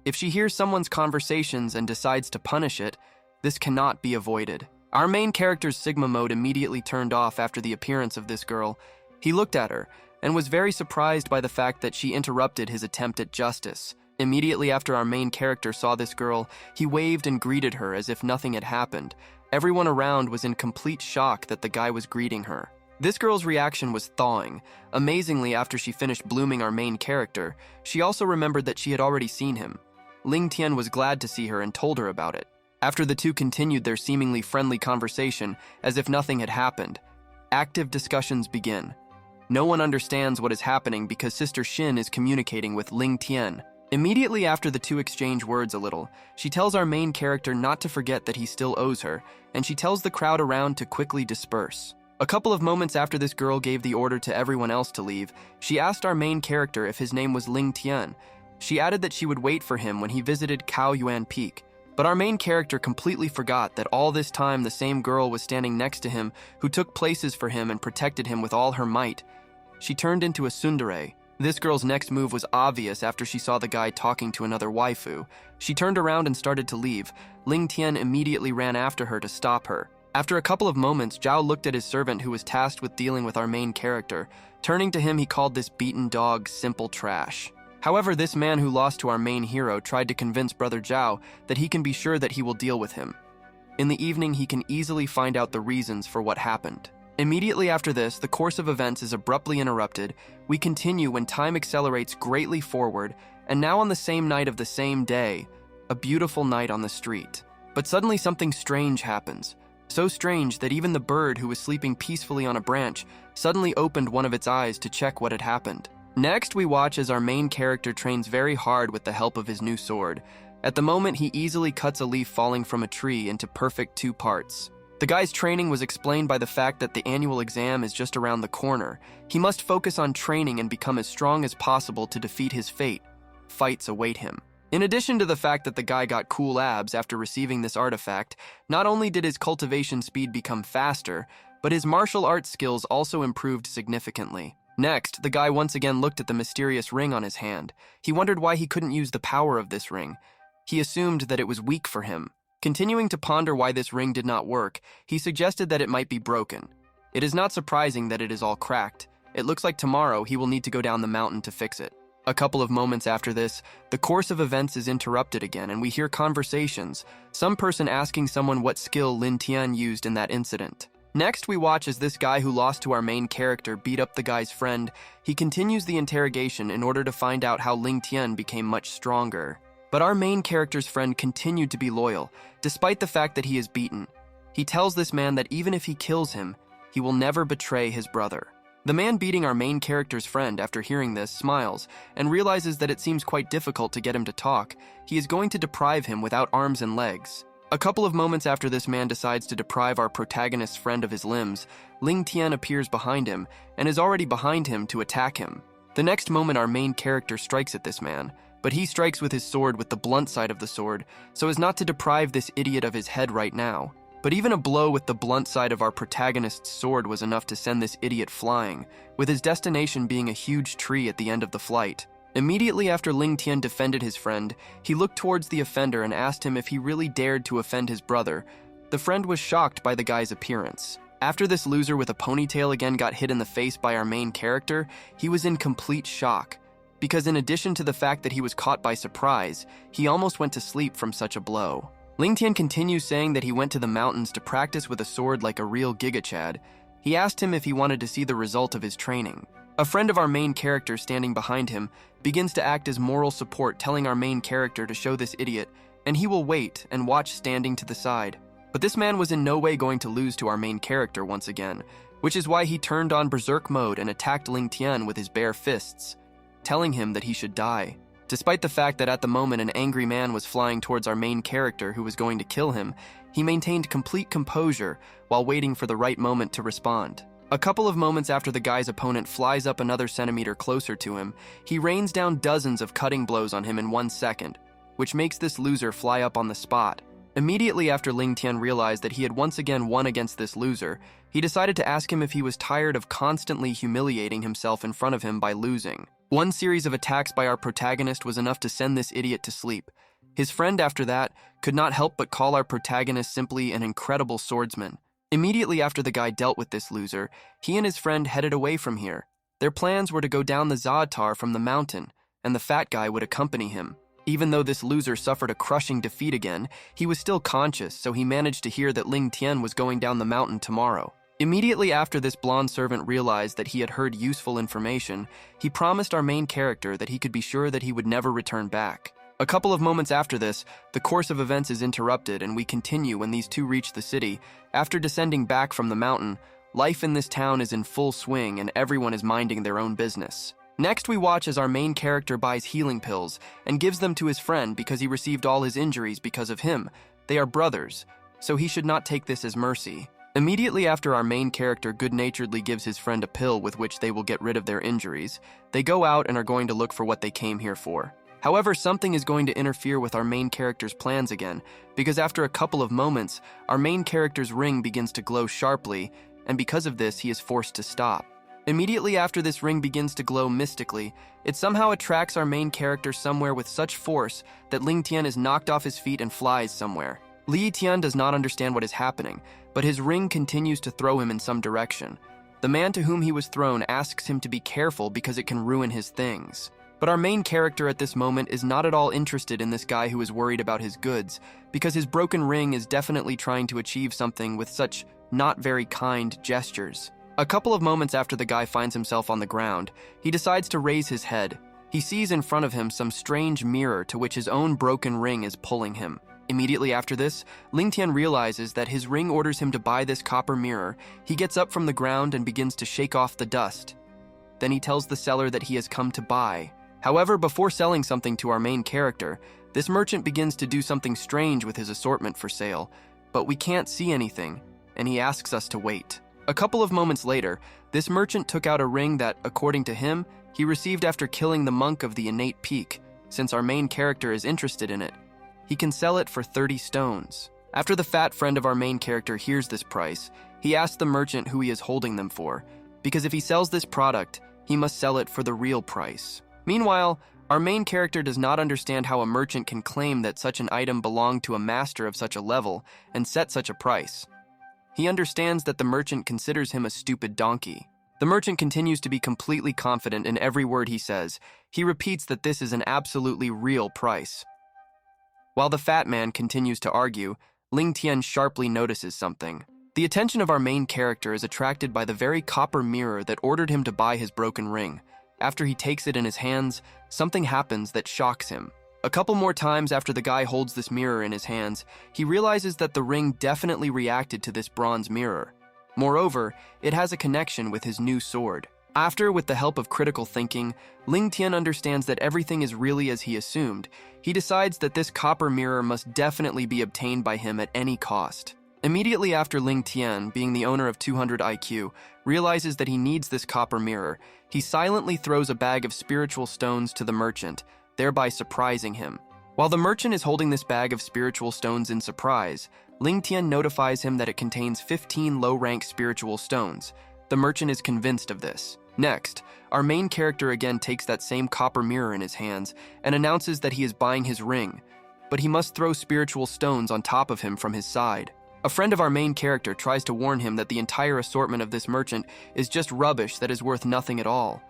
If she hears someone's conversations and decides to punish it, this cannot be avoided. Our main character's Sigma mode immediately turned off after the appearance of this girl. He looked at her and was very surprised by the fact that she interrupted his attempt at justice. Immediately after our main character saw this girl, he waved and greeted her as if nothing had happened. Everyone around was in complete shock that the guy was greeting her. This girl's reaction was thawing. Amazingly, after she finished blooming our main character, she also remembered that she had already seen him. Ling Tian was glad to see her and told her about it. After the two continued their seemingly friendly conversation, as if nothing had happened, active discussions begin. No one understands what is happening because Sister Xin is communicating with Ling Tian. Immediately after the two exchange words a little, she tells our main character not to forget that he still owes her, and she tells the crowd around to quickly disperse. A couple of moments after this girl gave the order to everyone else to leave, she asked our main character if his name was Ling Tian. She added that she would wait for him when he visited Kaoyuan Peak, But our main character completely forgot that all this time the same girl was standing next to him who took places for him and protected him with all her might. She turned into a tsundere. This girl's next move was obvious after she saw the guy talking to another waifu. She turned around and started to leave. Ling Tian immediately ran after her to stop her. After a couple of moments, Zhao looked at his servant who was tasked with dealing with our main character. Turning to him, he called this beaten dog simple trash. However, this man who lost to our main hero tried to convince Brother Zhao that he can be sure that he will deal with him. In the evening, he can easily find out the reasons for what happened. Immediately after this, the course of events is abruptly interrupted. We continue when time accelerates greatly forward, and now on the same night of the same day, a beautiful night on the street. But suddenly something strange happens. So strange that even the bird who was sleeping peacefully on a branch suddenly opened one of its eyes to check what had happened. Next, we watch as our main character trains very hard with the help of his new sword. At the moment, he easily cuts a leaf falling from a tree into perfect 2 parts. The guy's training was explained by the fact that the annual exam is just around the corner. He must focus on training and become as strong as possible to defeat his fate. Fights await him. In addition to the fact that the guy got cool abs after receiving this artifact, not only did his cultivation speed become faster, but his martial arts skills also improved significantly. Next, the guy once again looked at the mysterious ring on his hand. He wondered why he couldn't use the power of this ring. He assumed that it was weak for him. Continuing to ponder why this ring did not work, he suggested that it might be broken. It is not surprising that it is all cracked. It looks like tomorrow he will need to go down the mountain to fix it. A couple of moments after this, the course of events is interrupted again and we hear conversations, some person asking someone what skill Lin Tian used in that incident. Next, we watch as this guy who lost to our main character beat up the guy's friend. He continues the interrogation in order to find out how Ling Tian became much stronger. But our main character's friend continued to be loyal, despite the fact that he is beaten. He tells this man that even if he kills him, he will never betray his brother. The man beating our main character's friend, after hearing this, smiles and realizes that it seems quite difficult to get him to talk. He is going to deprive him without arms and legs. A couple of moments after this man decides to deprive our protagonist's friend of his limbs, Ling Tian appears behind him and is already behind him to attack him. The next moment our main character strikes at this man, but he strikes with his sword with the blunt side of the sword so as not to deprive this idiot of his head right now. But even a blow with the blunt side of our protagonist's sword was enough to send this idiot flying, with his destination being a huge tree at the end of the flight. Immediately after Ling Tian defended his friend, he looked towards the offender and asked him if he really dared to offend his brother. The friend was shocked by the guy's appearance. After this loser with a ponytail again got hit in the face by our main character, he was in complete shock. Because in addition to the fact that he was caught by surprise, he almost went to sleep from such a blow. Ling Tian continues saying that he went to the mountains to practice with a sword like a real gigachad. He asked him if he wanted to see the result of his training. A friend of our main character standing behind him begins to act as moral support, telling our main character to show this idiot, and he will wait and watch standing to the side. But this man was in no way going to lose to our main character once again, which is why he turned on berserk mode and attacked Ling Tian with his bare fists, telling him that he should die. Despite the fact that at the moment an angry man was flying towards our main character who was going to kill him, he maintained complete composure while waiting for the right moment to respond. A couple of moments after the guy's opponent flies up another centimeter closer to him, he rains down dozens of cutting blows on him in 1 second, which makes this loser fly up on the spot. Immediately after Ling Tian realized that he had once again won against this loser, he decided to ask him if he was tired of constantly humiliating himself in front of him by losing. One series of attacks by our protagonist was enough to send this idiot to sleep. His friend, after that, could not help but call our protagonist simply an incredible swordsman. Immediately after the guy dealt with this loser, he and his friend headed away from here. Their plans were to go down the Zaatar from the mountain, and the fat guy would accompany him. Even though this loser suffered a crushing defeat again, he was still conscious, so he managed to hear that Ling Tian was going down the mountain tomorrow. Immediately after this blonde servant realized that he had heard useful information, he promised our main character that he could be sure that he would never return back. A couple of moments after this, the course of events is interrupted and we continue when these two reach the city. After descending back from the mountain, life in this town is in full swing and everyone is minding their own business. Next, we watch as our main character buys healing pills and gives them to his friend because he received all his injuries because of him. They are brothers, so he should not take this as mercy. Immediately after our main character good-naturedly gives his friend a pill with which they will get rid of their injuries, they go out and are going to look for what they came here for. However, something is going to interfere with our main character's plans again, because after a couple of moments, our main character's ring begins to glow sharply, and because of this, he is forced to stop. Immediately after this ring begins to glow mystically, it somehow attracts our main character somewhere with such force that Ling Tian is knocked off his feet and flies somewhere. Li Tian does not understand what is happening, but his ring continues to throw him in some direction. The man to whom he was thrown asks him to be careful because it can ruin his things. But our main character at this moment is not at all interested in this guy who is worried about his goods, because his broken ring is definitely trying to achieve something with such not very kind gestures. A couple of moments after the guy finds himself on the ground, he decides to raise his head. He sees in front of him some strange mirror to which his own broken ring is pulling him. Immediately after this, Ling Tian realizes that his ring orders him to buy this copper mirror. He gets up from the ground and begins to shake off the dust. Then he tells the seller that he has come to buy. However, before selling something to our main character, this merchant begins to do something strange with his assortment for sale, but we can't see anything, and he asks us to wait. A couple of moments later, this merchant took out a ring that, according to him, he received after killing the monk of the innate peak. Since our main character is interested in it, he can sell it for 30 stones. After the fat friend of our main character hears this price, he asks the merchant who he is holding them for, because if he sells this product, he must sell it for the real price. Meanwhile, our main character does not understand how a merchant can claim that such an item belonged to a master of such a level and set such a price. He understands that the merchant considers him a stupid donkey. The merchant continues to be completely confident in every word he says. He repeats that this is an absolutely real price. While the fat man continues to argue, Ling Tian sharply notices something. The attention of our main character is attracted by the very copper mirror that ordered him to buy his broken ring. After he takes it in his hands, something happens that shocks him. A couple more times after the guy holds this mirror in his hands, he realizes that the ring definitely reacted to this bronze mirror. Moreover, it has a connection with his new sword. After, with the help of critical thinking, Ling Tian understands that everything is really as he assumed. He decides that this copper mirror must definitely be obtained by him at any cost. Immediately after Ling Tian, being the owner of 200 IQ, realizes that he needs this copper mirror, he silently throws a bag of spiritual stones to the merchant, thereby surprising him. While the merchant is holding this bag of spiritual stones in surprise, Ling Tian notifies him that it contains 15 low-rank spiritual stones. The merchant is convinced of this. Next, our main character again takes that same copper mirror in his hands and announces that he is buying his ring, but he must throw spiritual stones on top of him from his side. A friend of our main character tries to warn him that the entire assortment of this merchant is just rubbish that is worth nothing at all.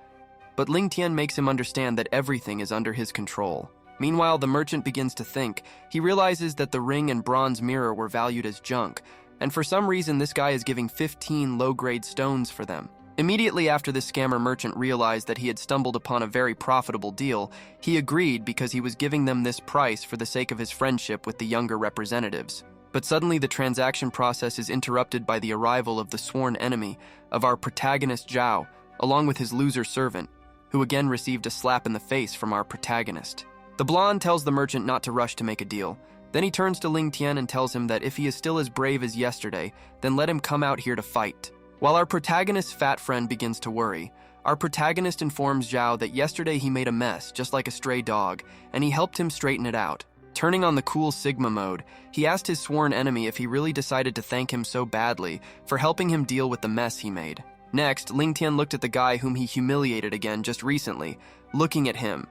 But Ling Tian makes him understand that everything is under his control. Meanwhile, the merchant begins to think. He realizes that the ring and bronze mirror were valued as junk, and for some reason this guy is giving 15 low-grade stones for them. Immediately after this scammer merchant realized that he had stumbled upon a very profitable deal, he agreed because he was giving them this price for the sake of his friendship with the younger representatives. But suddenly the transaction process is interrupted by the arrival of the sworn enemy of our protagonist Zhao, along with his loser servant, who again received a slap in the face from our protagonist. The blonde tells the merchant not to rush to make a deal. Then he turns to Ling Tian and tells him that if he is still as brave as yesterday, then let him come out here to fight. While our protagonist's fat friend begins to worry, our protagonist informs Zhao that yesterday he made a mess, just like a stray dog, and he helped him straighten it out. Turning on the cool Sigma mode, he asked his sworn enemy if he really decided to thank him so badly for helping him deal with the mess he made. Next, Ling Tian looked at the guy whom he humiliated again just recently, looking at him.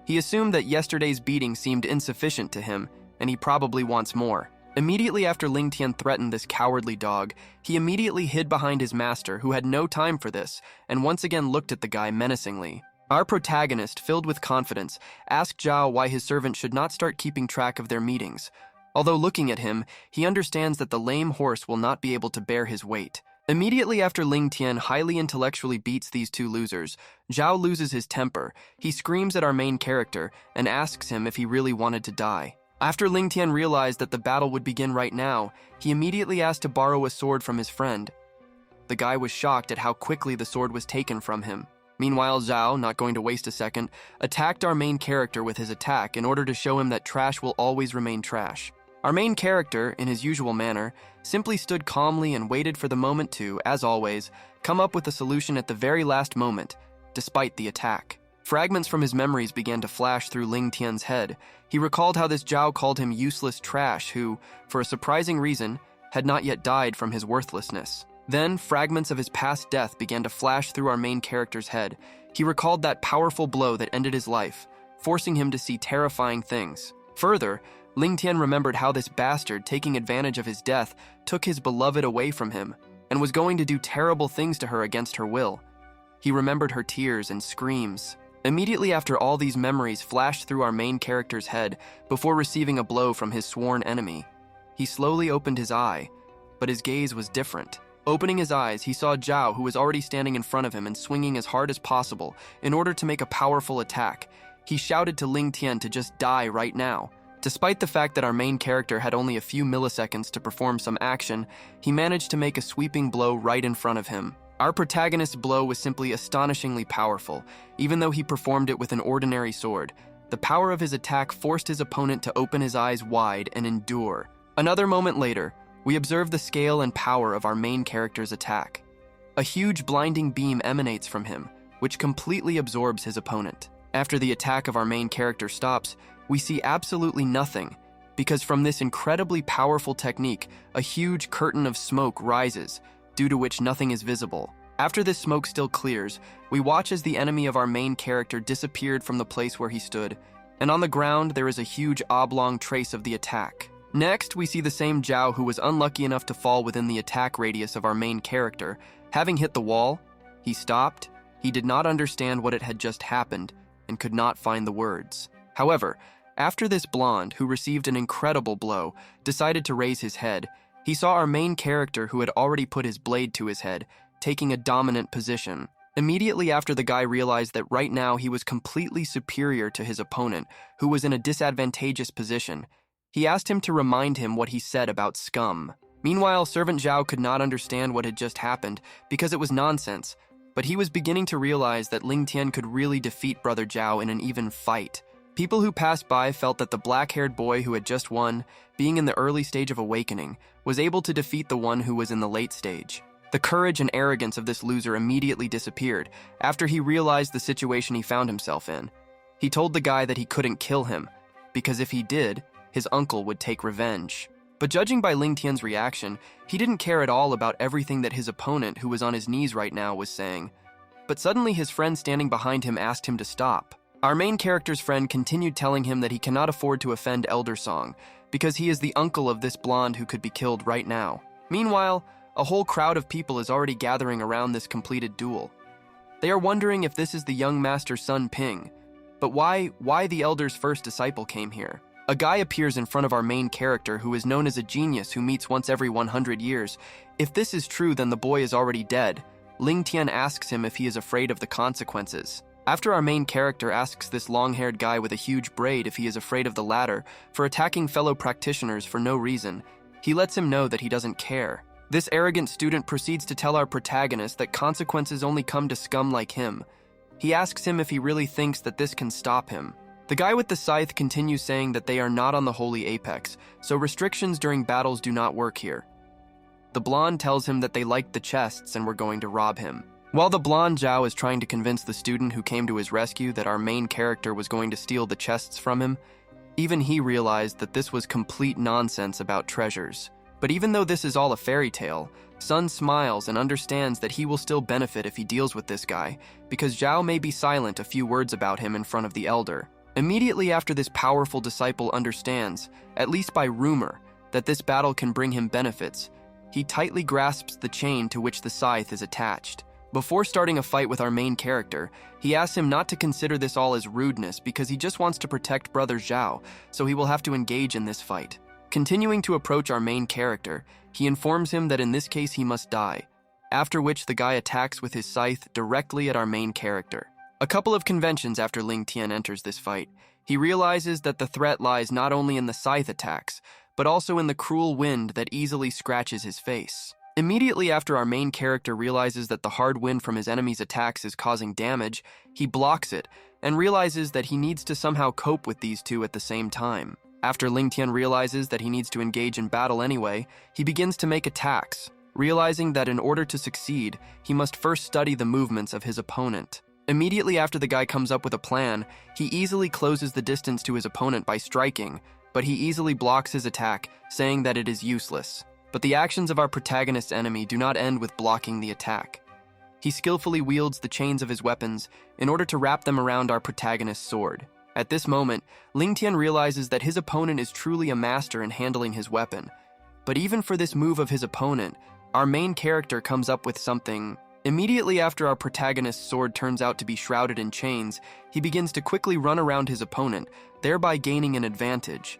He assumed that yesterday's beating seemed insufficient to him, and he probably wants more. Immediately after Ling Tian threatened this cowardly dog, he immediately hid behind his master, who had no time for this, and once again looked at the guy menacingly. Our protagonist, filled with confidence, asked Zhao why his servant should not start keeping track of their meetings. Although looking at him, he understands that the lame horse will not be able to bear his weight. Immediately after Ling Tian highly intellectually beats these two losers, Zhao loses his temper. He screams at our main character and asks him if he really wanted to die. After Ling Tian realized that the battle would begin right now, he immediately asked to borrow a sword from his friend. The guy was shocked at how quickly the sword was taken from him. Meanwhile, Zhao, not going to waste a second, attacked our main character with his attack in order to show him that trash will always remain trash. Our main character, in his usual manner, simply stood calmly and waited for the moment to, as always, come up with a solution at the very last moment, despite the attack. Fragments from his memories began to flash through Ling Tian's head. He recalled how this Zhao called him useless trash who, for a surprising reason, had not yet died from his worthlessness. Then, fragments of his past death began to flash through our main character's head. He recalled that powerful blow that ended his life, forcing him to see terrifying things. Further, Ling Tian remembered how this bastard, taking advantage of his death, took his beloved away from him and was going to do terrible things to her against her will. He remembered her tears and screams. Immediately after, all these memories flashed through our main character's head before receiving a blow from his sworn enemy. He slowly opened his eye, but his gaze was different. Opening his eyes, he saw Zhao, who was already standing in front of him and swinging as hard as possible in order to make a powerful attack. He shouted to Ling Tian to just die right now. Despite the fact that our main character had only a few milliseconds to perform some action, he managed to make a sweeping blow right in front of him. Our protagonist's blow was simply astonishingly powerful, even though he performed it with an ordinary sword. The power of his attack forced his opponent to open his eyes wide and endure. Another moment later, we observe the scale and power of our main character's attack. A huge blinding beam emanates from him, which completely absorbs his opponent. After the attack of our main character stops, we see absolutely nothing, because from this incredibly powerful technique, a huge curtain of smoke rises, due to which nothing is visible. After this smoke still clears, we watch as the enemy of our main character disappeared from the place where he stood, and on the ground there is a huge oblong trace of the attack. Next, we see the same Zhao who was unlucky enough to fall within the attack radius of our main character. Having hit the wall, he stopped. He did not understand what had just happened and could not find the words. However, after this blonde, who received an incredible blow, decided to raise his head, he saw our main character, who had already put his blade to his head, taking a dominant position. Immediately after, the guy realized that right now he was completely superior to his opponent, who was in a disadvantageous position. He asked him to remind him what he said about scum. Meanwhile, Servant Zhao could not understand what had just happened because it was nonsense, but he was beginning to realize that Ling Tian could really defeat Brother Zhao in an even fight. People who passed by felt that the black-haired boy who had just won, being in the early stage of awakening, was able to defeat the one who was in the late stage. The courage and arrogance of this loser immediately disappeared after he realized the situation he found himself in. He told the guy that he couldn't kill him, because if he did, his uncle would take revenge. But judging by Ling Tian's reaction, he didn't care at all about everything that his opponent, who was on his knees right now, was saying. But suddenly his friend standing behind him asked him to stop. Our main character's friend continued telling him that he cannot afford to offend Elder Song, because he is the uncle of this blonde who could be killed right now. Meanwhile, a whole crowd of people is already gathering around this completed duel. They are wondering if this is the young master Sun Ping, but why the elder's first disciple came here. A guy appears in front of our main character who is known as a genius who meets once every 100 years. If this is true, then the boy is already dead. Ling Tian asks him if he is afraid of the consequences. After our main character asks this long-haired guy with a huge braid if he is afraid of the latter for attacking fellow practitioners for no reason, he lets him know that he doesn't care. This arrogant student proceeds to tell our protagonist that consequences only come to scum like him. He asks him if he really thinks that this can stop him. The guy with the scythe continues saying that they are not on the Holy Apex, so restrictions during battles do not work here. The blonde tells him that they liked the chests and were going to rob him. While the blonde Zhao is trying to convince the student who came to his rescue that our main character was going to steal the chests from him, even he realized that this was complete nonsense about treasures. But even though this is all a fairy tale, Sun smiles and understands that he will still benefit if he deals with this guy, because Zhao may be silent a few words about him in front of the elder. Immediately after, this powerful disciple understands, at least by rumor, that this battle can bring him benefits. He tightly grasps the chain to which the scythe is attached. Before starting a fight with our main character, he asks him not to consider this all as rudeness because he just wants to protect Brother Zhao, so he will have to engage in this fight. Continuing to approach our main character, he informs him that in this case he must die, after which the guy attacks with his scythe directly at our main character. A couple of conventions after Ling Tian enters this fight, he realizes that the threat lies not only in the scythe attacks, but also in the cruel wind that easily scratches his face. Immediately after our main character realizes that the hard wind from his enemy's attacks is causing damage, he blocks it and realizes that he needs to somehow cope with these two at the same time. After Ling Tian realizes that he needs to engage in battle anyway, he begins to make attacks, realizing that in order to succeed, he must first study the movements of his opponent. Immediately after the guy comes up with a plan, he easily closes the distance to his opponent by striking, but he easily blocks his attack, saying that it is useless. But the actions of our protagonist's enemy do not end with blocking the attack. He skillfully wields the chains of his weapons in order to wrap them around our protagonist's sword. At this moment, Ling Tian realizes that his opponent is truly a master in handling his weapon. But even for this move of his opponent, our main character comes up with something. Immediately after our protagonist's sword turns out to be shrouded in chains, he begins to quickly run around his opponent, thereby gaining an advantage.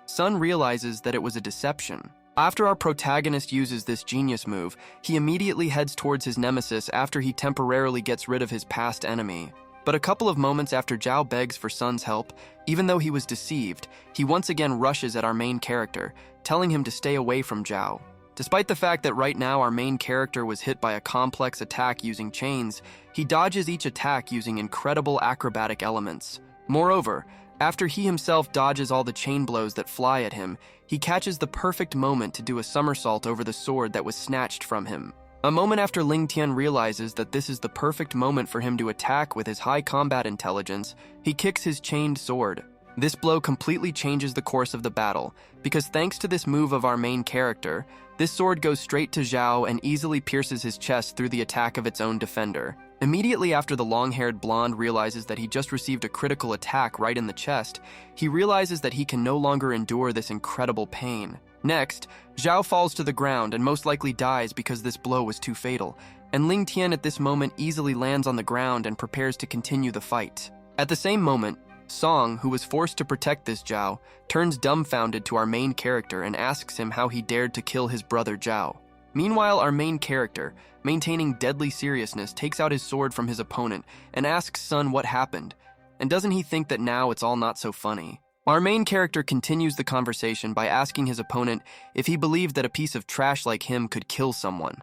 Sun realizes that it was a deception. After our protagonist uses this genius move, he immediately heads towards his nemesis after he temporarily gets rid of his past enemy. But a couple of moments after Zhao begs for Sun's help, even though he was deceived, he once again rushes at our main character, telling him to stay away from Zhao. Despite the fact that right now our main character was hit by a complex attack using chains, he dodges each attack using incredible acrobatic elements. Moreover, after he himself dodges all the chain blows that fly at him, he catches the perfect moment to do a somersault over the sword that was snatched from him. A moment after Ling Tian realizes that this is the perfect moment for him to attack with his high combat intelligence, he kicks his chained sword. This blow completely changes the course of the battle, because thanks to this move of our main character, this sword goes straight to Zhao and easily pierces his chest through the attack of its own defender. Immediately after the long-haired blonde realizes that he just received a critical attack right in the chest, he realizes that he can no longer endure this incredible pain. Next, Zhao falls to the ground and most likely dies because this blow was too fatal, and Ling Tian at this moment easily lands on the ground and prepares to continue the fight. At the same moment, Song, who was forced to protect this Zhao, turns dumbfounded to our main character and asks him how he dared to kill his brother Zhao. Meanwhile, our main character, maintaining deadly seriousness, takes out his sword from his opponent and asks Sun what happened, and doesn't he think that now it's all not so funny? Our main character continues the conversation by asking his opponent if he believed that a piece of trash like him could kill someone.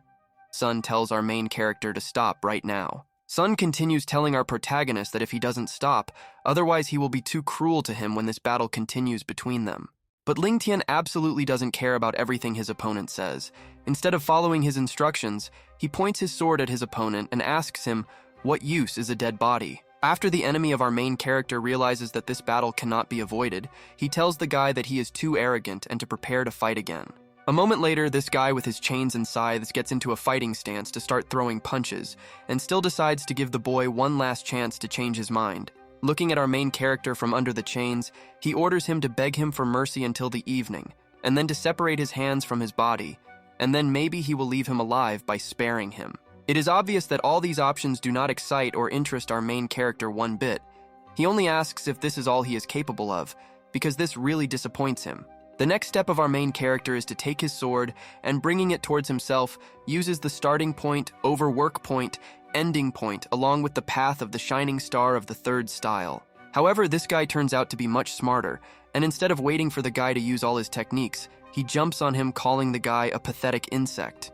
Sun tells our main character to stop right now. Sun continues telling our protagonist that if he doesn't stop, otherwise he will be too cruel to him when this battle continues between them. But Ling Tian absolutely doesn't care about everything his opponent says. Instead of following his instructions, he points his sword at his opponent and asks him, "What use is a dead body?" After the enemy of our main character realizes that this battle cannot be avoided, he tells the guy that he is too arrogant and to prepare to fight again. A moment later, this guy with his chains and scythes gets into a fighting stance to start throwing punches, and still decides to give the boy one last chance to change his mind. Looking at our main character from under the chains, he orders him to beg him for mercy until the evening, and then to separate his hands from his body, and then maybe he will leave him alive by sparing him. It is obvious that all these options do not excite or interest our main character one bit. He only asks if this is all he is capable of, because this really disappoints him. The next step of our main character is to take his sword and, bringing it towards himself, uses the starting point, overwork point, ending point, along with the path of the shining star of the third style. However, this guy turns out to be much smarter, and instead of waiting for the guy to use all his techniques, he jumps on him, calling the guy a pathetic insect.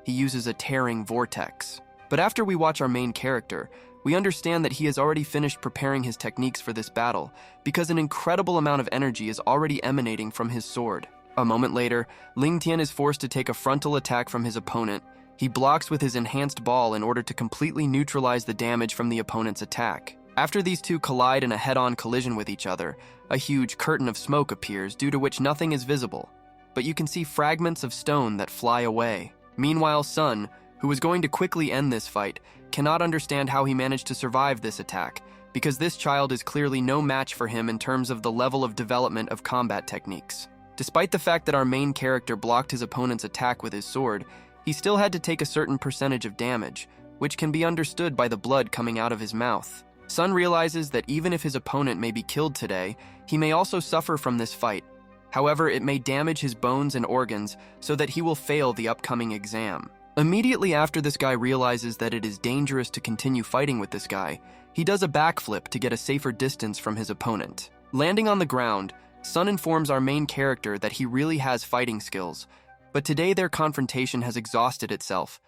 He uses a tearing vortex. But after we watch our main character, we understand that he has already finished preparing his techniques for this battle, because an incredible amount of energy is already emanating from his sword. A moment later, Ling Tian is forced to take a frontal attack from his opponent. He blocks with his enhanced ball in order to completely neutralize the damage from the opponent's attack. After these two collide in a head-on collision with each other, a huge curtain of smoke appears, due to which nothing is visible, but you can see fragments of stone that fly away. Meanwhile, Sun, who was going to quickly end this fight, cannot understand how he managed to survive this attack, because this child is clearly no match for him in terms of the level of development of combat techniques. Despite the fact that our main character blocked his opponent's attack with his sword, he still had to take a certain percentage of damage, which can be understood by the blood coming out of his mouth. Sun realizes that even if his opponent may be killed today, he may also suffer from this fight. However, it may damage his bones and organs so that he will fail the upcoming exam. Immediately after this guy realizes that it is dangerous to continue fighting with this guy, he does a backflip to get a safer distance from his opponent. Landing on the ground, Sun informs our main character that he really has fighting skills, but today their confrontation has exhausted itself,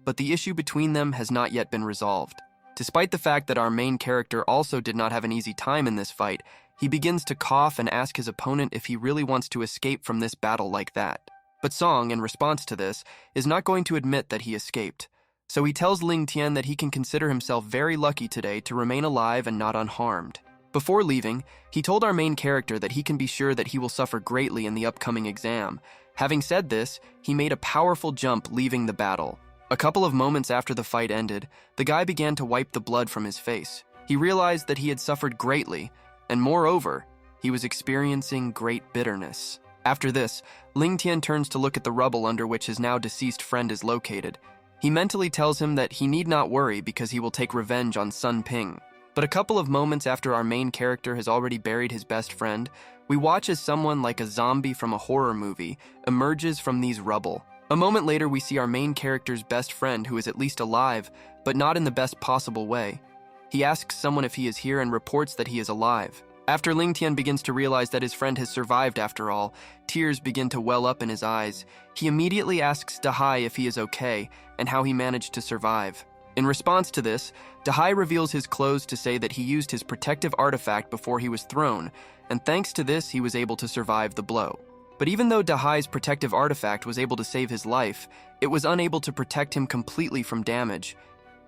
but the issue between them has not yet been resolved. Despite the fact that our main character also did not have an easy time in this fight, he begins to cough and ask his opponent if he really wants to escape from this battle like that. But Song, in response to this, is not going to admit that he escaped. So he tells Ling Tian that he can consider himself very lucky today to remain alive and not unharmed. Before leaving, he told our main character that he can be sure that he will suffer greatly in the upcoming exam. Having said this, he made a powerful jump, leaving the battle. A couple of moments after the fight ended, the guy began to wipe the blood from his face. He realized that he had suffered greatly, and moreover, he was experiencing great bitterness. After this, Ling Tian turns to look at the rubble under which his now deceased friend is located. He mentally tells him that he need not worry because he will take revenge on Sun Ping. But a couple of moments after our main character has already buried his best friend, we watch as someone like a zombie from a horror movie emerges from these rubble. A moment later, we see our main character's best friend, who is at least alive, but not in the best possible way. He asks someone if he is here and reports that he is alive. After Ling Tian begins to realize that his friend has survived after all, tears begin to well up in his eyes. He immediately asks Dahai if he is okay and how he managed to survive. In response to this, Dahai reveals his clothes to say that he used his protective artifact before he was thrown, and thanks to this, he was able to survive the blow. But even though Dahai's protective artifact was able to save his life, it was unable to protect him completely from damage.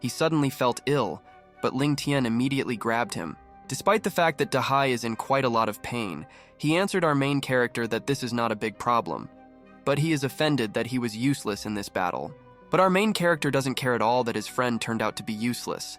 He suddenly felt ill, but Ling Tian immediately grabbed him. Despite the fact that Dahai is in quite a lot of pain, he answered our main character that this is not a big problem. But he is offended that he was useless in this battle. But our main character doesn't care at all that his friend turned out to be useless.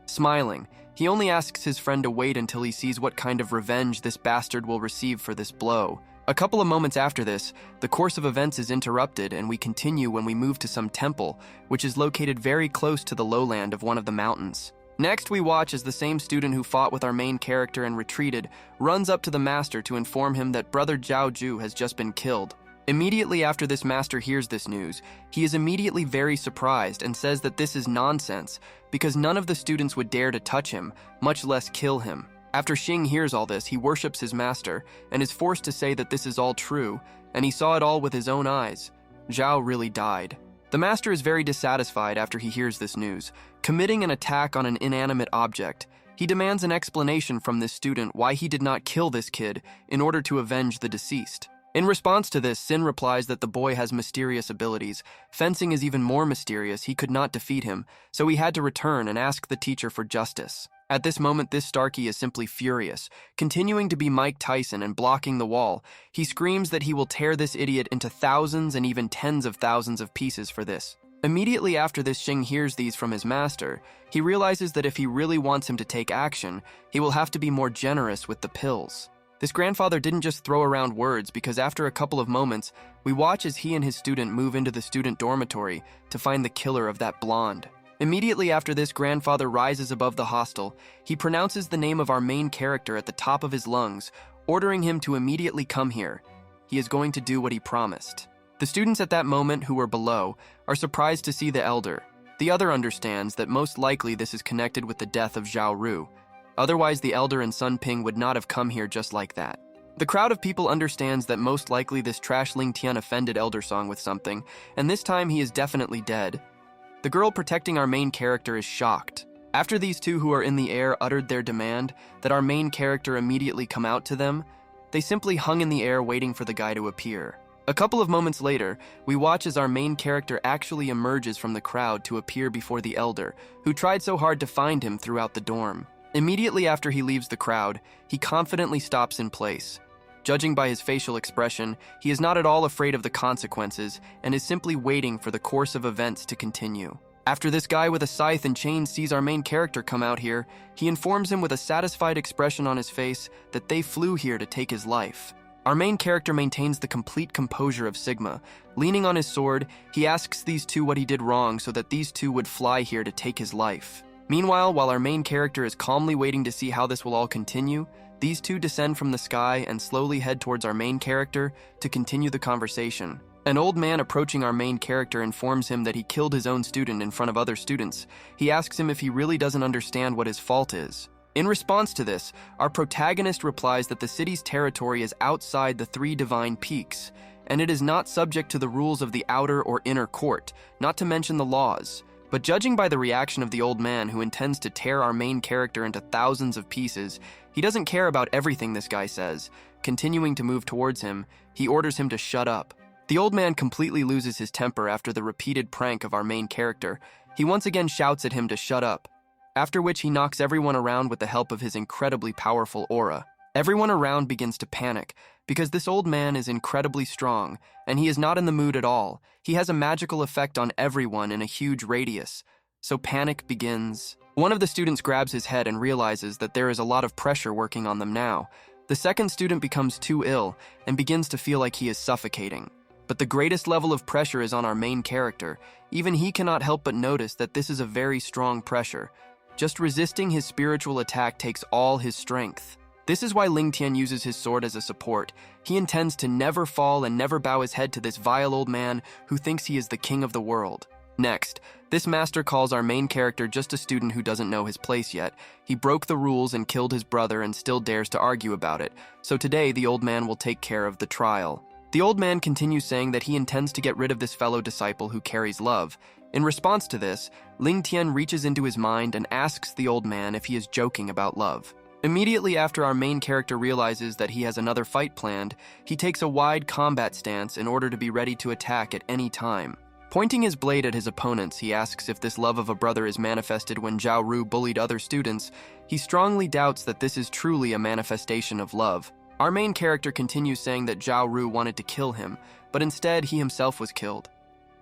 Smiling, he only asks his friend to wait until he sees what kind of revenge this bastard will receive for this blow. A couple of moments after this, the course of events is interrupted and we continue when we move to some temple, which is located very close to the lowland of one of the mountains. Next, we watch as the same student who fought with our main character and retreated runs up to the master to inform him that brother Zhao Ju has just been killed. Immediately after this master hears this news, he is immediately very surprised and says that this is nonsense because none of the students would dare to touch him, much less kill him. After Xing hears all this, he worships his master and is forced to say that this is all true, and he saw it all with his own eyes. Zhao really died. The master is very dissatisfied after he hears this news, committing an attack on an inanimate object. He demands an explanation from this student why he did not kill this kid in order to avenge the deceased. In response to this, Sin replies that the boy has mysterious abilities. Fencing is even more mysterious, he could not defeat him, so he had to return and ask the teacher for justice. At this moment, this Starkey is simply furious, continuing to be Mike Tyson and blocking the wall. He screams that he will tear this idiot into thousands and even tens of thousands of pieces for this. Immediately after this, Xing hears these from his master. He realizes that if he really wants him to take action, he will have to be more generous with the pills. This grandfather didn't just throw around words because after a couple of moments, we watch as he and his student move into the student dormitory to find the killer of that blonde. Immediately after this, grandfather rises above the hostel. He pronounces the name of our main character at the top of his lungs, ordering him to immediately come here. He is going to do what he promised. The students at that moment who were below are surprised to see the elder. The other understands that most likely this is connected with the death of Zhao Ru. Otherwise, the elder and Sun Ping would not have come here just like that. The crowd of people understands that most likely this trash Ling Tian offended Elder Song with something, and this time he is definitely dead. The girl protecting our main character is shocked. After these two who are in the air uttered their demand that our main character immediately come out to them, they simply hung in the air waiting for the guy to appear. A couple of moments later, we watch as our main character actually emerges from the crowd to appear before the elder, who tried so hard to find him throughout the dorm. Immediately after he leaves the crowd, he confidently stops in place. Judging by his facial expression, he is not at all afraid of the consequences and is simply waiting for the course of events to continue. After this guy with a scythe and chains sees our main character come out here, he informs him with a satisfied expression on his face that they flew here to take his life. Our main character maintains the complete composure of Sigma. Leaning on his sword, he asks these two what he did wrong so that these two would fly here to take his life. Meanwhile, while our main character is calmly waiting to see how this will all continue, these two descend from the sky and slowly head towards our main character to continue the conversation. An old man approaching our main character informs him that he killed his own student in front of other students. He asks him if he really doesn't understand what his fault is. In response to this, our protagonist replies that the city's territory is outside the three divine peaks, and it is not subject to the rules of the outer or inner court, not to mention the laws. But judging by the reaction of the old man who intends to tear our main character into thousands of pieces, he doesn't care about everything this guy says. Continuing to move towards him, he orders him to shut up. The old man completely loses his temper after the repeated prank of our main character. He once again shouts at him to shut up, after which he knocks everyone around with the help of his incredibly powerful aura. Everyone around begins to panic, because this old man is incredibly strong, and he is not in the mood at all. He has a magical effect on everyone in a huge radius, so panic begins. One of the students grabs his head and realizes that there is a lot of pressure working on them now. The second student becomes too ill and begins to feel like he is suffocating. But the greatest level of pressure is on our main character. Even he cannot help but notice that this is a very strong pressure. Just resisting his spiritual attack takes all his strength. This is why Ling Tian uses his sword as a support. He intends to never fall and never bow his head to this vile old man who thinks he is the king of the world. Next, this master calls our main character just a student who doesn't know his place yet. He broke the rules and killed his brother and still dares to argue about it. So today, the old man will take care of the trial. The old man continues saying that he intends to get rid of this fellow disciple who carries love. In response to this, Ling Tian reaches into his mind and asks the old man if he is joking about love. Immediately after our main character realizes that he has another fight planned, he takes a wide combat stance in order to be ready to attack at any time. Pointing his blade at his opponents, he asks if this love of a brother is manifested when Zhao Ru bullied other students. He strongly doubts that this is truly a manifestation of love. Our main character continues saying that Zhao Ru wanted to kill him, but instead he himself was killed.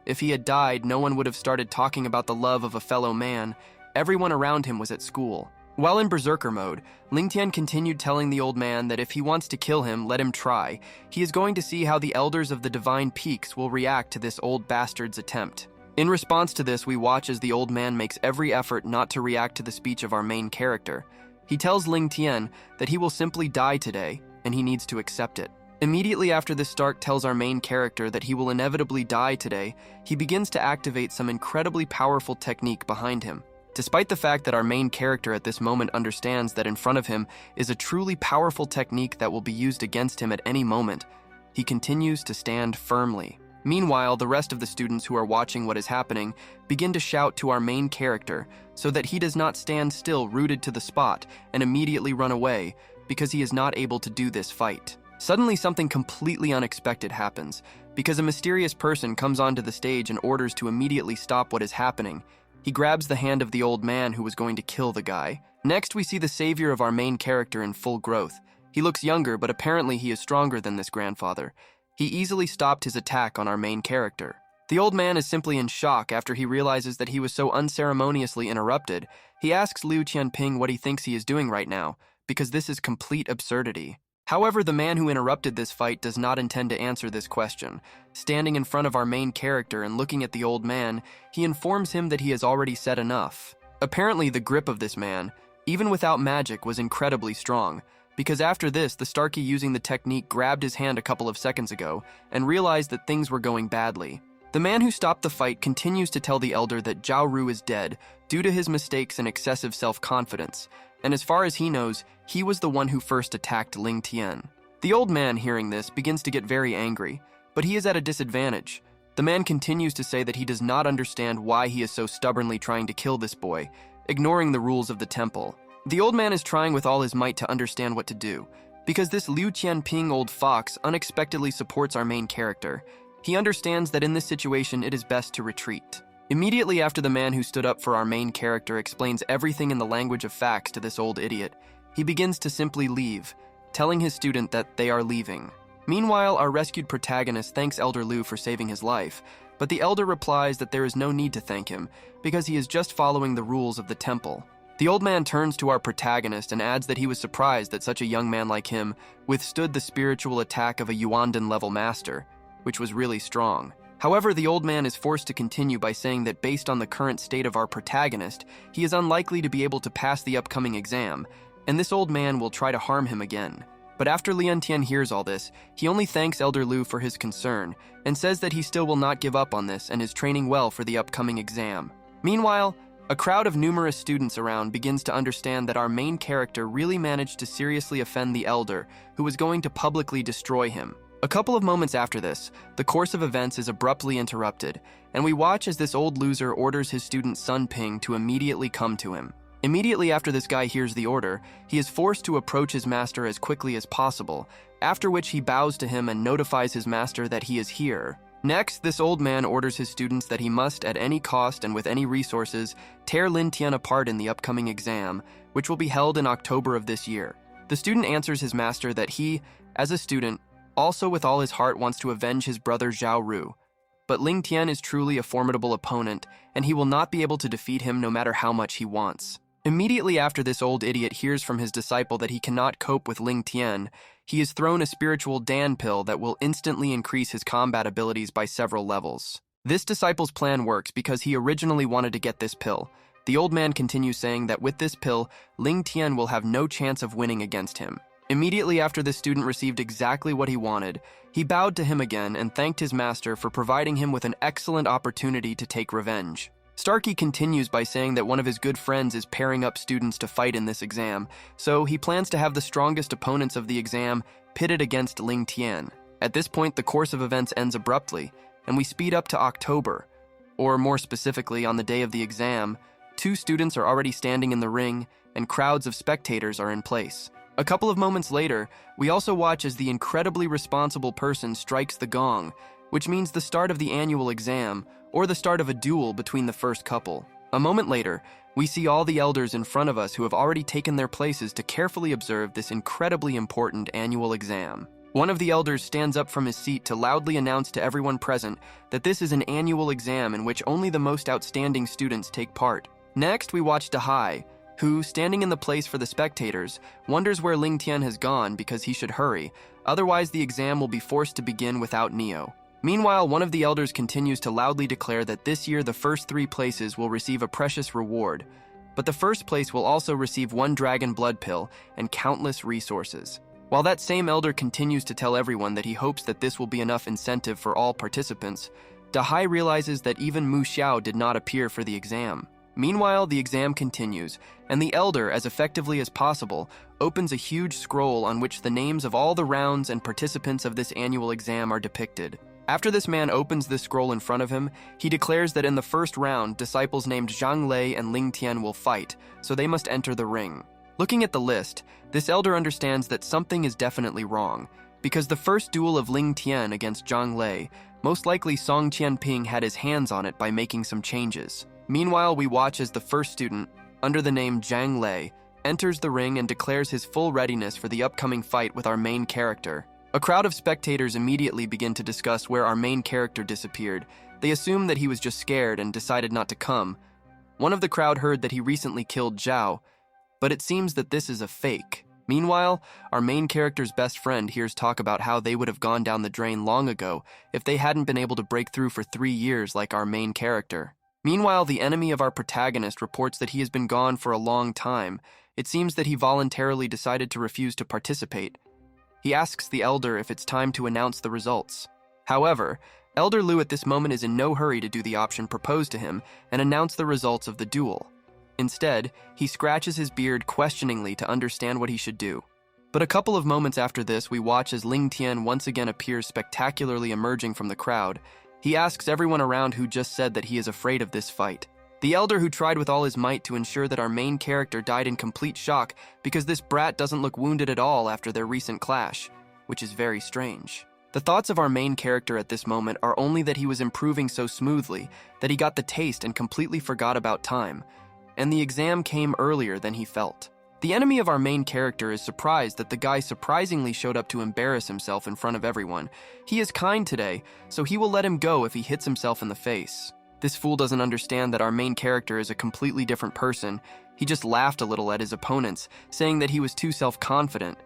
If he had died, no one would have started talking about the love of a fellow man. Everyone around him was at school. While in berserker mode, Ling Tian continued telling the old man that if he wants to kill him, let him try. He is going to see how the elders of the Divine Peaks will react to this old bastard's attempt. In response to this, we watch as the old man makes every effort not to react to the speech of our main character. He tells Ling Tian that he will simply die today, and he needs to accept it. Immediately after this, Stark tells our main character that he will inevitably die today. He begins to activate some incredibly powerful technique behind him. Despite the fact that our main character at this moment understands that in front of him is a truly powerful technique that will be used against him at any moment, he continues to stand firmly. Meanwhile, the rest of the students who are watching what is happening begin to shout to our main character so that he does not stand still rooted to the spot and immediately run away because he is not able to do this fight. Suddenly, something completely unexpected happens because a mysterious person comes onto the stage and orders to immediately stop what is happening. He grabs the hand of the old man who was going to kill the guy. Next, we see the savior of our main character in full growth. He looks younger, but apparently he is stronger than this grandfather. He easily stopped his attack on our main character. The old man is simply in shock after he realizes that he was so unceremoniously interrupted. He asks Liu Qianping what he thinks he is doing right now, because this is complete absurdity. However, the man who interrupted this fight does not intend to answer this question. Standing in front of our main character and looking at the old man, he informs him that he has already said enough. Apparently, the grip of this man, even without magic, was incredibly strong, because after this, the Starkey using the technique grabbed his hand a couple of seconds ago and realized that things were going badly. The man who stopped the fight continues to tell the elder that Zhao Ru is dead due to his mistakes and excessive self-confidence, and as far as he knows, he was the one who first attacked Ling Tian. The old man, hearing this, begins to get very angry, but he is at a disadvantage. The man continues to say that he does not understand why he is so stubbornly trying to kill this boy, ignoring the rules of the temple. The old man is trying with all his might to understand what to do, because this Liu Qianping old fox unexpectedly supports our main character. He understands that in this situation it is best to retreat. Immediately after the man who stood up for our main character explains everything in the language of facts to this old idiot, he begins to simply leave, telling his student that they are leaving. Meanwhile, our rescued protagonist thanks Elder Liu for saving his life, but the elder replies that there is no need to thank him because he is just following the rules of the temple. The old man turns to our protagonist and adds that he was surprised that such a young man like him withstood the spiritual attack of a Yuandan-level master, which was really strong. However, the old man is forced to continue by saying that based on the current state of our protagonist, he is unlikely to be able to pass the upcoming exam, and this old man will try to harm him again. But after Lian Tian hears all this, he only thanks Elder Liu for his concern and says that he still will not give up on this and is training well for the upcoming exam. Meanwhile, a crowd of numerous students around begins to understand that our main character really managed to seriously offend the elder, who was going to publicly destroy him. A couple of moments after this, the course of events is abruptly interrupted, and we watch as this old loser orders his student Sun Ping to immediately come to him. Immediately after this guy hears the order, he is forced to approach his master as quickly as possible, after which he bows to him and notifies his master that he is here. Next, this old man orders his students that he must, at any cost and with any resources, tear Lin Tian apart in the upcoming exam, which will be held in October of this year. The student answers his master that he, as a student, also with all his heart wants to avenge his brother Zhao Ru. But Ling Tian is truly a formidable opponent, and he will not be able to defeat him no matter how much he wants. Immediately after this old idiot hears from his disciple that he cannot cope with Ling Tian, he is thrown a spiritual Dan pill that will instantly increase his combat abilities by several levels. This disciple's plan works because he originally wanted to get this pill. The old man continues saying that with this pill, Ling Tian will have no chance of winning against him. Immediately after the student received exactly what he wanted, he bowed to him again and thanked his master for providing him with an excellent opportunity to take revenge. Starkey continues by saying that one of his good friends is pairing up students to fight in this exam, so he plans to have the strongest opponents of the exam pitted against Ling Tian. At this point, the course of events ends abruptly, and we speed up to October, or more specifically, on the day of the exam. 2 students are already standing in the ring, and crowds of spectators are in place. A couple of moments later, we also watch as the incredibly responsible person strikes the gong, which means the start of the annual exam, or the start of a duel between the first couple. A moment later, we see all the elders in front of us who have already taken their places to carefully observe this incredibly important annual exam. One of the elders stands up from his seat to loudly announce to everyone present that this is an annual exam in which only the most outstanding students take part. Next, we watch Dahai, who, standing in the place for the spectators, wonders where Ling Tian has gone because he should hurry, otherwise the exam will be forced to begin without Neo. Meanwhile, one of the elders continues to loudly declare that this year the first 3 places will receive a precious reward, but the first place will also receive 1 dragon blood pill and countless resources. While that same elder continues to tell everyone that he hopes that this will be enough incentive for all participants, Dahai realizes that even Mu Xiao did not appear for the exam. Meanwhile, the exam continues, and the elder, as effectively as possible, opens a huge scroll on which the names of all the rounds and participants of this annual exam are depicted. After this man opens this scroll in front of him, he declares that in the first round, disciples named Zhang Lei and Ling Tian will fight, so they must enter the ring. Looking at the list, this elder understands that something is definitely wrong, because the first duel of Ling Tian against Zhang Lei, most likely Song Qianping had his hands on it by making some changes. Meanwhile, we watch as the first student, under the name Zhang Lei, enters the ring and declares his full readiness for the upcoming fight with our main character. A crowd of spectators immediately begin to discuss where our main character disappeared. They assume that he was just scared and decided not to come. One of the crowd heard that he recently killed Zhao, but it seems that this is a fake. Meanwhile, our main character's best friend hears talk about how they would have gone down the drain long ago if they hadn't been able to break through for 3 years like our main character. Meanwhile, the enemy of our protagonist reports that he has been gone for a long time. It seems that he voluntarily decided to refuse to participate. He asks the elder if it's time to announce the results. However, Elder Liu at this moment is in no hurry to do the option proposed to him and announce the results of the duel. Instead, he scratches his beard questioningly to understand what he should do. But a couple of moments after this, we watch as Ling Tian once again appears spectacularly emerging from the crowd. He asks everyone around who just said that he is afraid of this fight. The elder who tried with all his might to ensure that our main character died in complete shock because this brat doesn't look wounded at all after their recent clash, which is very strange. The thoughts of our main character at this moment are only that he was improving so smoothly that he got the taste and completely forgot about time, and the exam came earlier than he felt. The enemy of our main character is surprised that the guy surprisingly showed up to embarrass himself in front of everyone. He is kind today, so he will let him go if he hits himself in the face. This fool doesn't understand that our main character is a completely different person. He just laughed a little at his opponents, saying that he was too self-confident.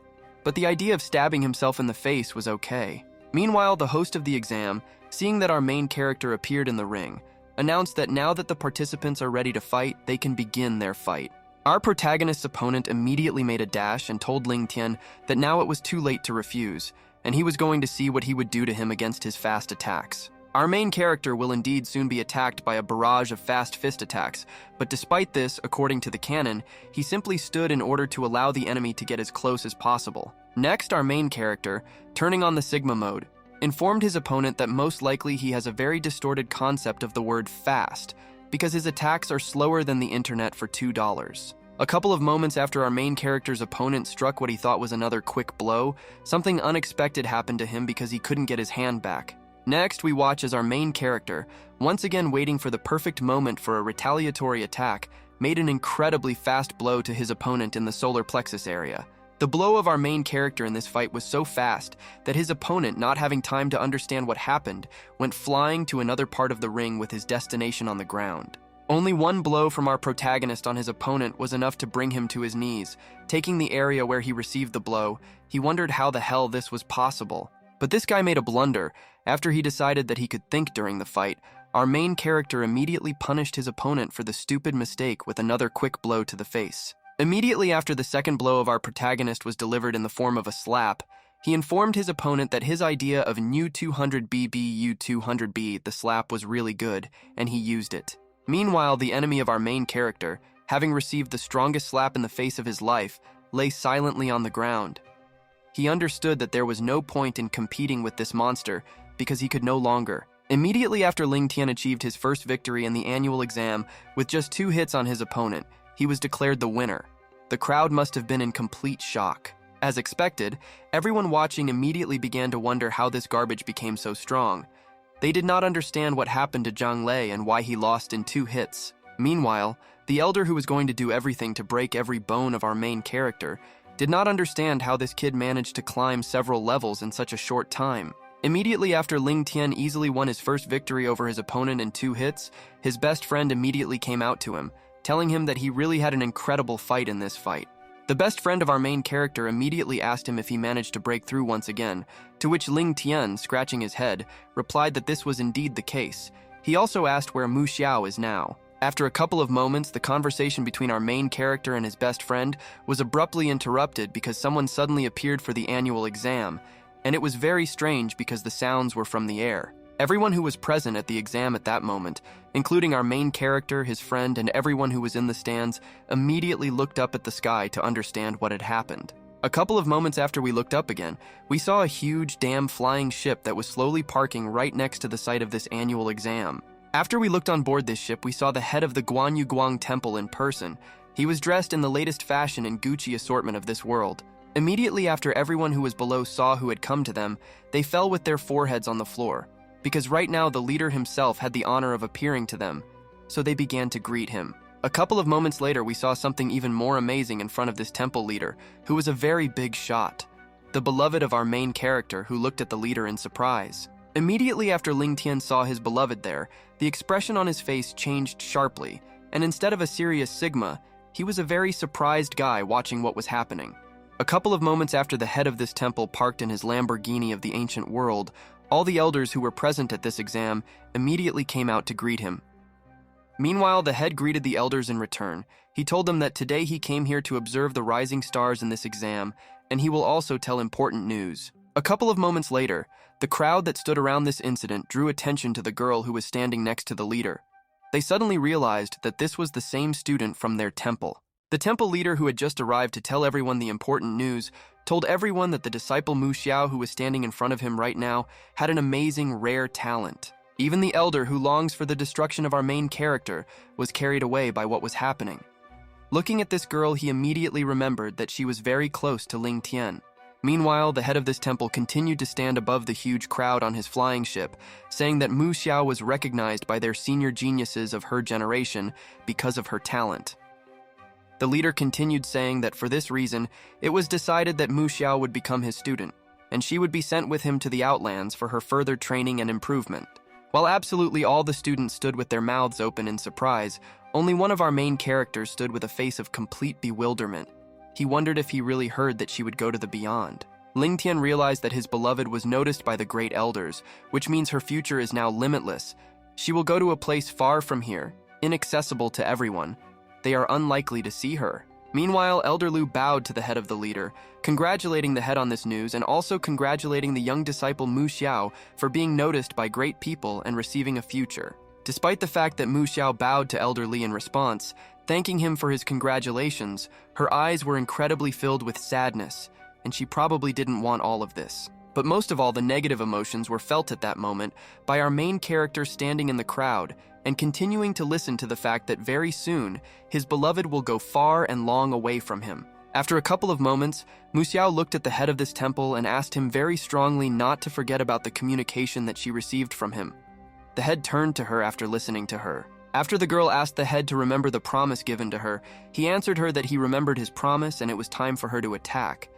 But the idea of stabbing himself in the face was okay. Meanwhile, the host of the exam, seeing that our main character appeared in the ring, announced that now that the participants are ready to fight, they can begin their fight. Our protagonist's opponent immediately made a dash and told Ling Tian that now it was too late to refuse, and he was going to see what he would do to him against his fast attacks. Our main character will indeed soon be attacked by a barrage of fast fist attacks, but despite this, according to the canon, he simply stood in order to allow the enemy to get as close as possible. Next, our main character, turning on the Sigma mode, informed his opponent that most likely he has a very distorted concept of the word fast, because his attacks are slower than the internet for $2. A couple of moments after our main character's opponent struck what he thought was another quick blow, something unexpected happened to him because he couldn't get his hand back. Next, we watch as our main character, once again waiting for the perfect moment for a retaliatory attack, made an incredibly fast blow to his opponent in the solar plexus area. The blow of our main character in this fight was so fast that his opponent, not having time to understand what happened, went flying to another part of the ring with his destination on the ground. Only one blow from our protagonist on his opponent was enough to bring him to his knees. Taking the area where he received the blow, he wondered how the hell this was possible. But this guy made a blunder. After he decided that he could think during the fight, our main character immediately punished his opponent for the stupid mistake with another quick blow to the face. Immediately after the second blow of our protagonist was delivered in the form of a slap, he informed his opponent that his idea of new 200BB U200B, the slap, was really good, and he used it. Meanwhile, the enemy of our main character, having received the strongest slap in the face of his life, lay silently on the ground. He understood that there was no point in competing with this monster because he could no longer. Immediately after Ling Tian achieved his first victory in the annual exam with just 2 hits on his opponent, he was declared the winner. The crowd must have been in complete shock. As expected, everyone watching immediately began to wonder how this garbage became so strong. They did not understand what happened to Zhang Lei and why he lost in 2 hits. Meanwhile, the elder who was going to do everything to break every bone of our main character did not understand how this kid managed to climb several levels in such a short time. Immediately after Ling Tian easily won his first victory over his opponent in 2 hits, his best friend immediately came out to him, telling him that he really had an incredible fight in this fight. The best friend of our main character immediately asked him if he managed to break through once again, to which Ling Tian, scratching his head, replied that this was indeed the case. He also asked where Mu Xiao is now. After a couple of moments, the conversation between our main character and his best friend was abruptly interrupted because someone suddenly appeared for the annual exam, and it was very strange because the sounds were from the air. Everyone who was present at the exam at that moment, including our main character, his friend, and everyone who was in the stands, immediately looked up at the sky to understand what had happened. A couple of moments after we looked up again, we saw a huge damn flying ship that was slowly parking right next to the site of this annual exam. After we looked on board this ship, we saw the head of the Guanyu Guang Temple in person. He was dressed in the latest fashion and Gucci assortment of this world. Immediately after everyone who was below saw who had come to them, they fell with their foreheads on the floor, because right now the leader himself had the honor of appearing to them, so they began to greet him. A couple of moments later, we saw something even more amazing in front of this temple leader, who was a very big shot, the beloved of our main character, who looked at the leader in surprise. Immediately after Ling Tian saw his beloved there, the expression on his face changed sharply, and instead of a serious Sigma, he was a very surprised guy watching what was happening. A couple of moments after the head of this temple parked in his Lamborghini of the ancient world, all the elders who were present at this exam immediately came out to greet him. Meanwhile, the head greeted the elders in return. He told them that today he came here to observe the rising stars in this exam, and he will also tell important news. A couple of moments later, the crowd that stood around this incident drew attention to the girl who was standing next to the leader. They suddenly realized that this was the same student from their temple. The temple leader who had just arrived to tell everyone the important news told everyone that the disciple Mu Xiao, who was standing in front of him right now, had an amazing, rare talent. Even the elder who longs for the destruction of our main character was carried away by what was happening. Looking at this girl, he immediately remembered that she was very close to Ling Tian. Meanwhile, the head of this temple continued to stand above the huge crowd on his flying ship, saying that Mu Xiao was recognized by their senior geniuses of her generation because of her talent. The leader continued saying that for this reason, it was decided that Mu Xiao would become his student, and she would be sent with him to the Outlands for her further training and improvement. While absolutely all the students stood with their mouths open in surprise, only one of our main characters stood with a face of complete bewilderment. He wondered if he really heard that she would go to the beyond. Ling Tian realized that his beloved was noticed by the great elders, which means her future is now limitless. She will go to a place far from here, inaccessible to everyone. They are unlikely to see her. Meanwhile, Elder Lu bowed to the head of the leader, congratulating the head on this news and also congratulating the young disciple Mu Xiao for being noticed by great people and receiving a future. Despite the fact that Mu Xiao bowed to Elder Li in response, thanking him for his congratulations, her eyes were incredibly filled with sadness, and she probably didn't want all of this. But most of all, the negative emotions were felt at that moment by our main character standing in the crowd and continuing to listen to the fact that very soon his beloved will go far and long away from him. After a couple of moments, Mu Xiao looked at the head of this temple and asked him very strongly not to forget about the communication that she received from him. The head turned to her after listening to her. After the girl asked the head to remember the promise given to her, he answered her that he remembered his promise and it was time for her to attack,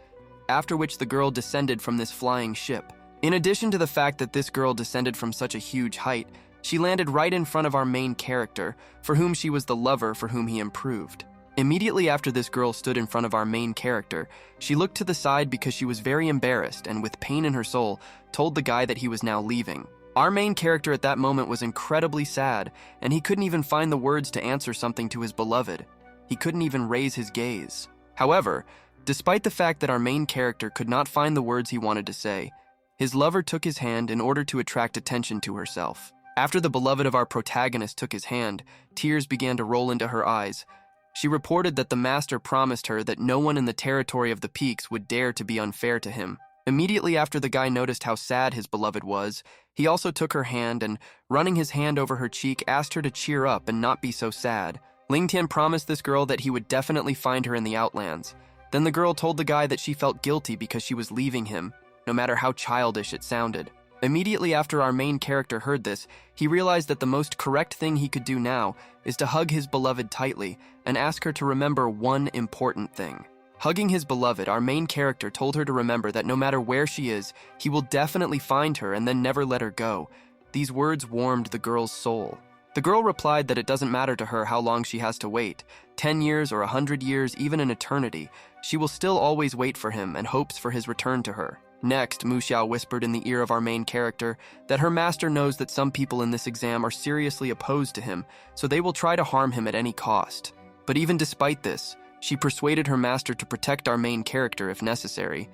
after which the girl descended from this flying ship. In addition to the fact that this girl descended from such a huge height, she landed right in front of our main character, for whom she was the lover for whom he improved. Immediately after this girl stood in front of our main character, she looked to the side because she was very embarrassed and with pain in her soul, told the guy that he was now leaving. Our main character at that moment was incredibly sad, and he couldn't even find the words to answer something to his beloved. He couldn't even raise his gaze. However, despite the fact that our main character could not find the words he wanted to say, his lover took his hand in order to attract attention to herself. After the beloved of our protagonist took his hand, tears began to roll into her eyes. She reported that the master promised her that no one in the territory of the peaks would dare to be unfair to him. Immediately after the guy noticed how sad his beloved was, he also took her hand and, running his hand over her cheek, asked her to cheer up and not be so sad. Ling Tian promised this girl that he would definitely find her in the Outlands. Then the girl told the guy that she felt guilty because she was leaving him, no matter how childish it sounded. Immediately after our main character heard this, he realized that the most correct thing he could do now is to hug his beloved tightly and ask her to remember one important thing. Hugging his beloved, our main character told her to remember that no matter where she is, he will definitely find her and then never let her go. These words warmed the girl's soul. The girl replied that it doesn't matter to her how long she has to wait, 10 years or 100 years, even an eternity. She will still always wait for him and hopes for his return to her. Next, Mu Xiao whispered in the ear of our main character that her master knows that some people in this exam are seriously opposed to him, so they will try to harm him at any cost. But even despite this, she persuaded her master to protect our main character if necessary.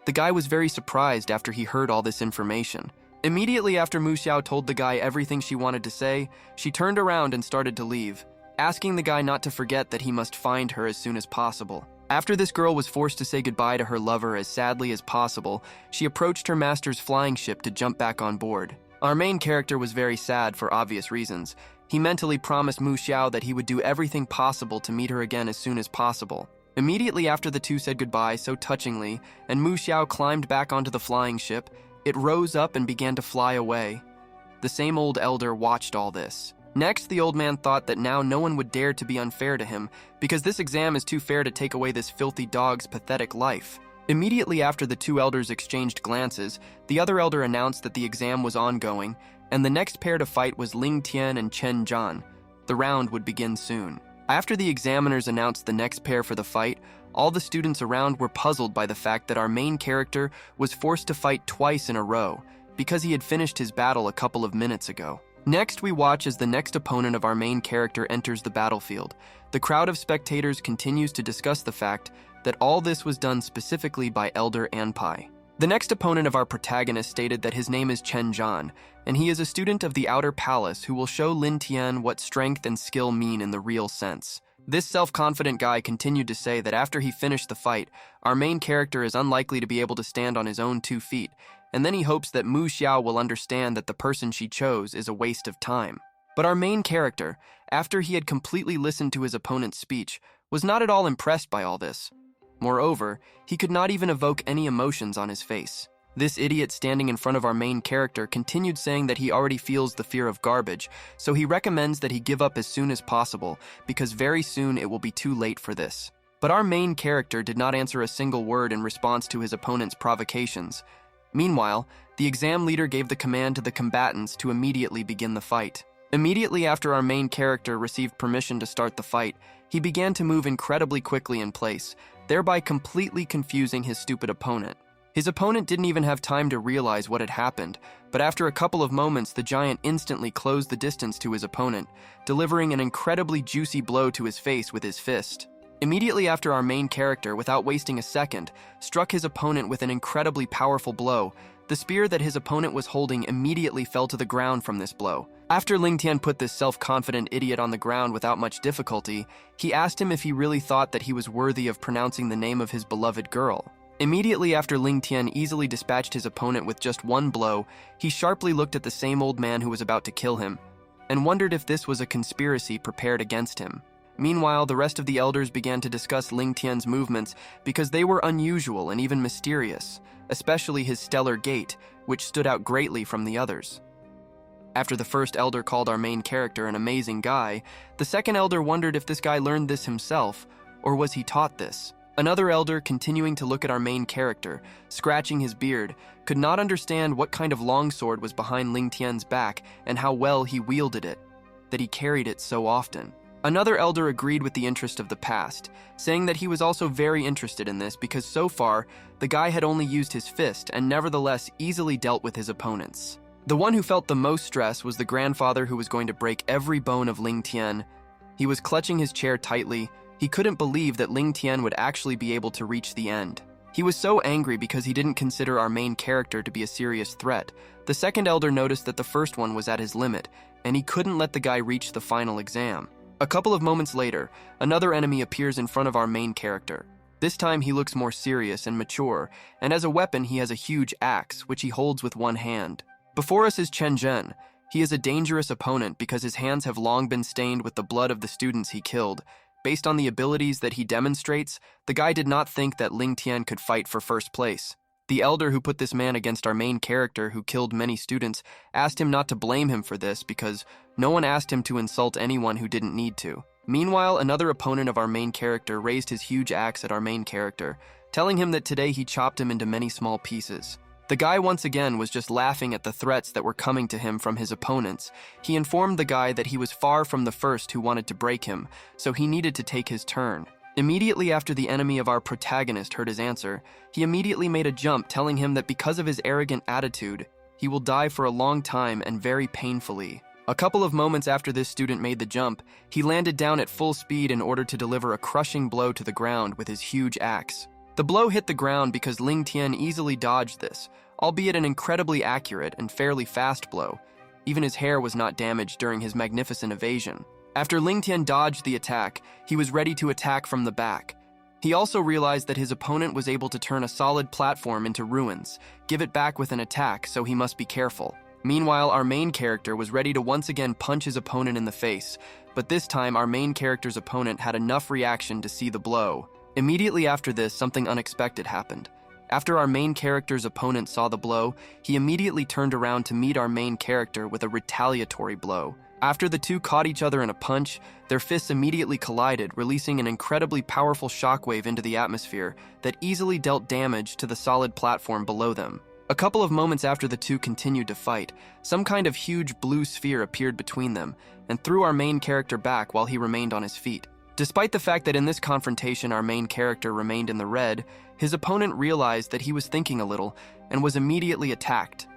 The guy was very surprised after he heard all this information. Immediately after Mu Xiao told the guy everything she wanted to say, she turned around and started to leave, asking the guy not to forget that he must find her as soon as possible. After this girl was forced to say goodbye to her lover as sadly as possible, she approached her master's flying ship to jump back on board. Our main character was very sad for obvious reasons. He mentally promised Mu Xiao that he would do everything possible to meet her again as soon as possible. Immediately after the two said goodbye so touchingly, and Mu Xiao climbed back onto the flying ship, it rose up and began to fly away. The same old elder watched all this. Next, the old man thought that now no one would dare to be unfair to him, because this exam is too fair to take away this filthy dog's pathetic life. Immediately after the two elders exchanged glances, the other elder announced that the exam was ongoing, and the next pair to fight was Ling Tian and Chen Zhan. The round would begin soon. After the examiners announced the next pair for the fight, all the students around were puzzled by the fact that our main character was forced to fight twice in a row, because he had finished his battle a couple of minutes ago. Next, we watch as the next opponent of our main character enters the battlefield. The crowd of spectators continues to discuss the fact that all this was done specifically by Elder Anpai. The next opponent of our protagonist stated that his name is Chen Zhan, and he is a student of the Outer Palace who will show Lin Tian what strength and skill mean in the real sense. This self-confident guy continued to say that after he finished the fight, our main character is unlikely to be able to stand on his own 2 feet, and then he hopes that Mu Xiao will understand that the person she chose is a waste of time. But our main character, after he had completely listened to his opponent's speech, was not at all impressed by all this. Moreover, he could not even evoke any emotions on his face. This idiot standing in front of our main character continued saying that he already feels the fear of garbage, so he recommends that he give up as soon as possible, because very soon it will be too late for this. But our main character did not answer a single word in response to his opponent's provocations. Meanwhile, the exam leader gave the command to the combatants to immediately begin the fight. Immediately after our main character received permission to start the fight, he began to move incredibly quickly in place, thereby completely confusing his stupid opponent. His opponent didn't even have time to realize what had happened, but after a couple of moments, the giant instantly closed the distance to his opponent, delivering an incredibly juicy blow to his face with his fist. Immediately after, our main character, without wasting a second, struck his opponent with an incredibly powerful blow. The spear that his opponent was holding immediately fell to the ground from this blow. After Ling Tian put this self-confident idiot on the ground without much difficulty, he asked him if he really thought that he was worthy of pronouncing the name of his beloved girl. Immediately after Ling Tian easily dispatched his opponent with just one blow, he sharply looked at the same old man who was about to kill him, and wondered if this was a conspiracy prepared against him. Meanwhile, the rest of the elders began to discuss Ling Tian's movements because they were unusual and even mysterious, especially his stellar gait, which stood out greatly from the others. After the first elder called our main character an amazing guy, the second elder wondered if this guy learned this himself, or was he taught this? Another elder, continuing to look at our main character, scratching his beard, could not understand what kind of longsword was behind Ling Tian's back and how well he wielded it, that he carried it so often. Another elder agreed with the interest of the past, saying that he was also very interested in this because so far, the guy had only used his fist and nevertheless easily dealt with his opponents. The one who felt the most stress was the grandfather who was going to break every bone of Ling Tian. He was clutching his chair tightly. He couldn't believe that Ling Tian would actually be able to reach the end. He was so angry because he didn't consider our main character to be a serious threat. The second elder noticed that the first one was at his limit, and he couldn't let the guy reach the final exam. A couple of moments later, another enemy appears in front of our main character. This time he looks more serious and mature, and as a weapon he has a huge axe, which he holds with one hand. Before us is Chen Zhen. He is a dangerous opponent because his hands have long been stained with the blood of the students he killed. Based on the abilities that he demonstrates, the guy did not think that Ling Tian could fight for first place. The elder who put this man against our main character who killed many students asked him not to blame him for this because no one asked him to insult anyone who didn't need to. Meanwhile, another opponent of our main character raised his huge axe at our main character, telling him that today he chopped him into many small pieces. The guy once again was just laughing at the threats that were coming to him from his opponents. He informed the guy that he was far from the first who wanted to break him, so he needed to take his turn. Immediately after the enemy of our protagonist heard his answer, he immediately made a jump, telling him that because of his arrogant attitude, he will die for a long time and very painfully. A couple of moments after this student made the jump, he landed down at full speed in order to deliver a crushing blow to the ground with his huge axe. The blow hit the ground because Ling Tian easily dodged this, albeit an incredibly accurate and fairly fast blow. Even his hair was not damaged during his magnificent evasion. After Ling Tian dodged the attack, he was ready to attack from the back. He also realized that his opponent was able to turn a solid platform into ruins, give it back with an attack, so he must be careful. Meanwhile, our main character was ready to once again punch his opponent in the face, but this time our main character's opponent had enough reaction to see the blow. Immediately after this, something unexpected happened. After our main character's opponent saw the blow, he immediately turned around to meet our main character with a retaliatory blow. After the two caught each other in a punch, their fists immediately collided, releasing an incredibly powerful shockwave into the atmosphere that easily dealt damage to the solid platform below them. A couple of moments after the two continued to fight, some kind of huge blue sphere appeared between them and threw our main character back while he remained on his feet. Despite the fact that in this confrontation our main character remained in the red, his opponent realized that he was thinking a little and was immediately attacked.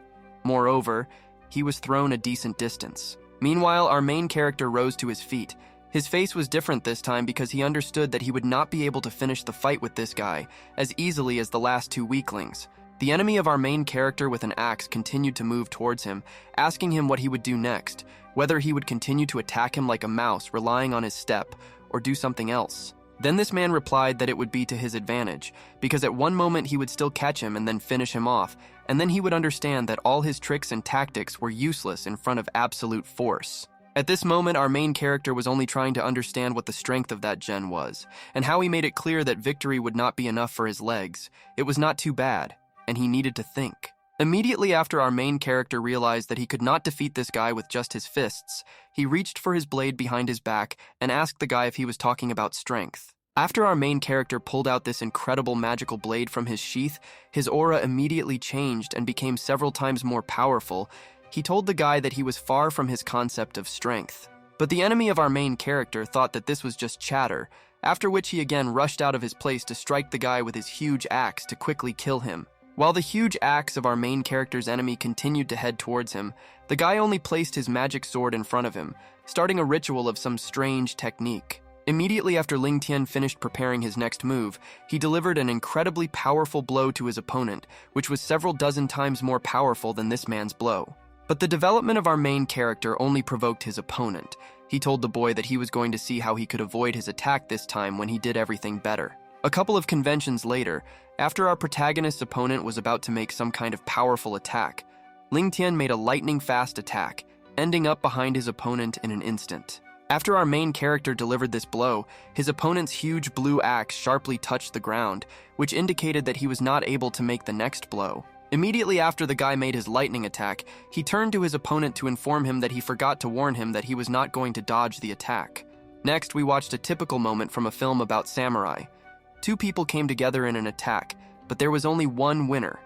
Moreover, he was thrown a decent distance. Meanwhile, our main character rose to his feet. His face was different this time because he understood that he would not be able to finish the fight with this guy as easily as the last two weaklings. The enemy of our main character with an axe continued to move towards him, asking him what he would do next, whether he would continue to attack him like a mouse, relying on his step, or do something else. Then this man replied that it would be to his advantage, because at one moment he would still catch him and then finish him off, and then he would understand that all his tricks and tactics were useless in front of absolute force. At this moment, our main character was only trying to understand what the strength of that gen was, and how he made it clear that victory would not be enough for his legs. It was not too bad, and he needed to think. Immediately after our main character realized that he could not defeat this guy with just his fists, he reached for his blade behind his back and asked the guy if he was talking about strength. After our main character pulled out this incredible magical blade from his sheath, his aura immediately changed and became several times more powerful. He told the guy that he was far from his concept of strength. But the enemy of our main character thought that this was just chatter, after which he again rushed out of his place to strike the guy with his huge axe to quickly kill him. While the huge axe of our main character's enemy continued to head towards him, the guy only placed his magic sword in front of him, starting a ritual of some strange technique. Immediately after Ling Tian finished preparing his next move, he delivered an incredibly powerful blow to his opponent, which was several dozen times more powerful than this man's blow. But the development of our main character only provoked his opponent. He told the boy that he was going to see how he could avoid his attack this time when he did everything better. A couple of conventions later, after our protagonist's opponent was about to make some kind of powerful attack, Ling Tian made a lightning-fast attack, ending up behind his opponent in an instant. After our main character delivered this blow, his opponent's huge blue axe sharply touched the ground, which indicated that he was not able to make the next blow. Immediately after the guy made his lightning attack, he turned to his opponent to inform him that he forgot to warn him that he was not going to dodge the attack. Next, we watched a typical moment from a film about samurai. Two people came together in an attack, but there was only one winner.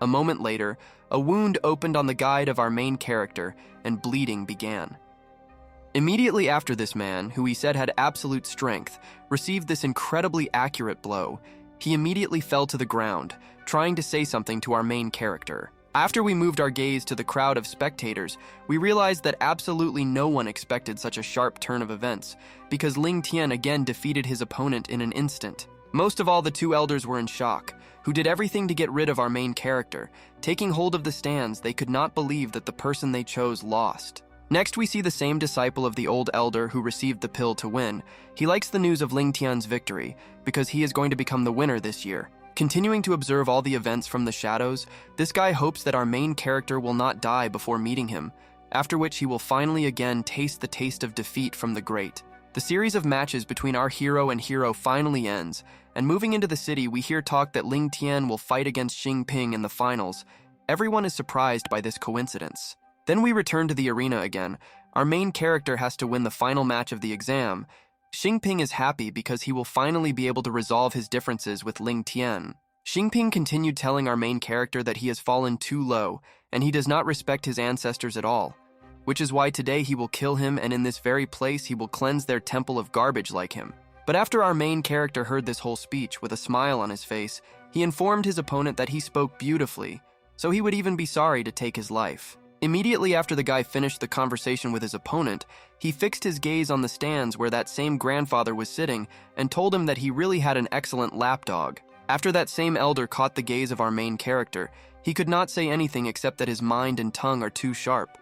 A moment later, a wound opened on the guide of our main character, and bleeding began. Immediately after this man, who he said had absolute strength, received this incredibly accurate blow, he immediately fell to the ground, trying to say something to our main character. After we moved our gaze to the crowd of spectators, we realized that absolutely no one expected such a sharp turn of events, because Ling Tian again defeated his opponent in an instant. Most of all, the two elders were in shock, who did everything to get rid of our main character. Taking hold of the stands, they could not believe that the person they chose lost. Next, we see the same disciple of the old elder who received the pill to win. He likes the news of Ling Tian's victory, because he is going to become the winner this year. Continuing to observe all the events from the shadows, this guy hopes that our main character will not die before meeting him, after which he will finally again taste the taste of defeat from the great. The series of matches between our hero and hero finally ends, and moving into the city, we hear talk that Ling Tian will fight against Xing Ping in the finals. Everyone is surprised by this coincidence. Then we return to the arena again. Our main character has to win the final match of the exam. Xing Ping is happy because he will finally be able to resolve his differences with Ling Tian. Xing Ping continued telling our main character that he has fallen too low, and he does not respect his ancestors at all, which is why today he will kill him, and in this very place he will cleanse their temple of garbage like him. But after our main character heard this whole speech with a smile on his face, he informed his opponent that he spoke beautifully, so he would even be sorry to take his life. Immediately after the guy finished the conversation with his opponent, he fixed his gaze on the stands where that same grandfather was sitting and told him that he really had an excellent lapdog. After that same elder caught the gaze of our main character, he could not say anything except that his mind and tongue are too sharp.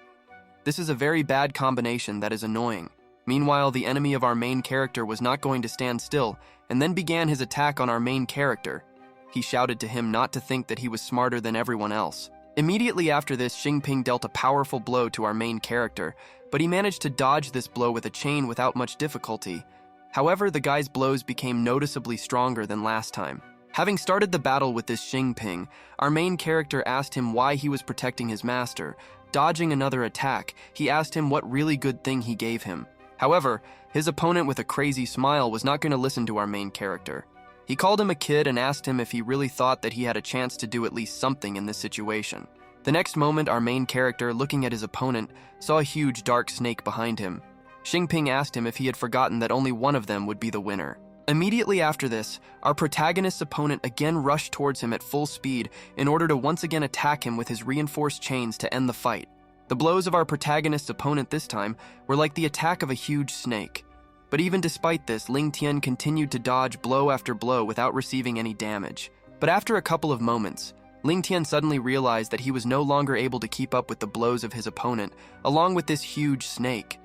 This is a very bad combination that is annoying. Meanwhile, the enemy of our main character was not going to stand still and then began his attack on our main character. He shouted to him not to think that he was smarter than everyone else. Immediately after this, Xing Ping dealt a powerful blow to our main character, but he managed to dodge this blow with a chain without much difficulty. However, the guy's blows became noticeably stronger than last time. Having started the battle with this Xing Ping, our main character asked him why he was protecting his master. Dodging another attack, he asked him what really good thing he gave him. However, his opponent with a crazy smile was not going to listen to our main character. He called him a kid and asked him if he really thought that he had a chance to do at least something in this situation. The next moment, our main character, looking at his opponent, saw a huge dark snake behind him. Xing Ping asked him if he had forgotten that only one of them would be the winner. Immediately after this, our protagonist's opponent again rushed towards him at full speed in order to once again attack him with his reinforced chains to end the fight. The blows of our protagonist's opponent this time were like the attack of a huge snake. But even despite this, Ling Tian continued to dodge blow after blow without receiving any damage. But after a couple of moments, Ling Tian suddenly realized that he was no longer able to keep up with the blows of his opponent, along with this huge snake,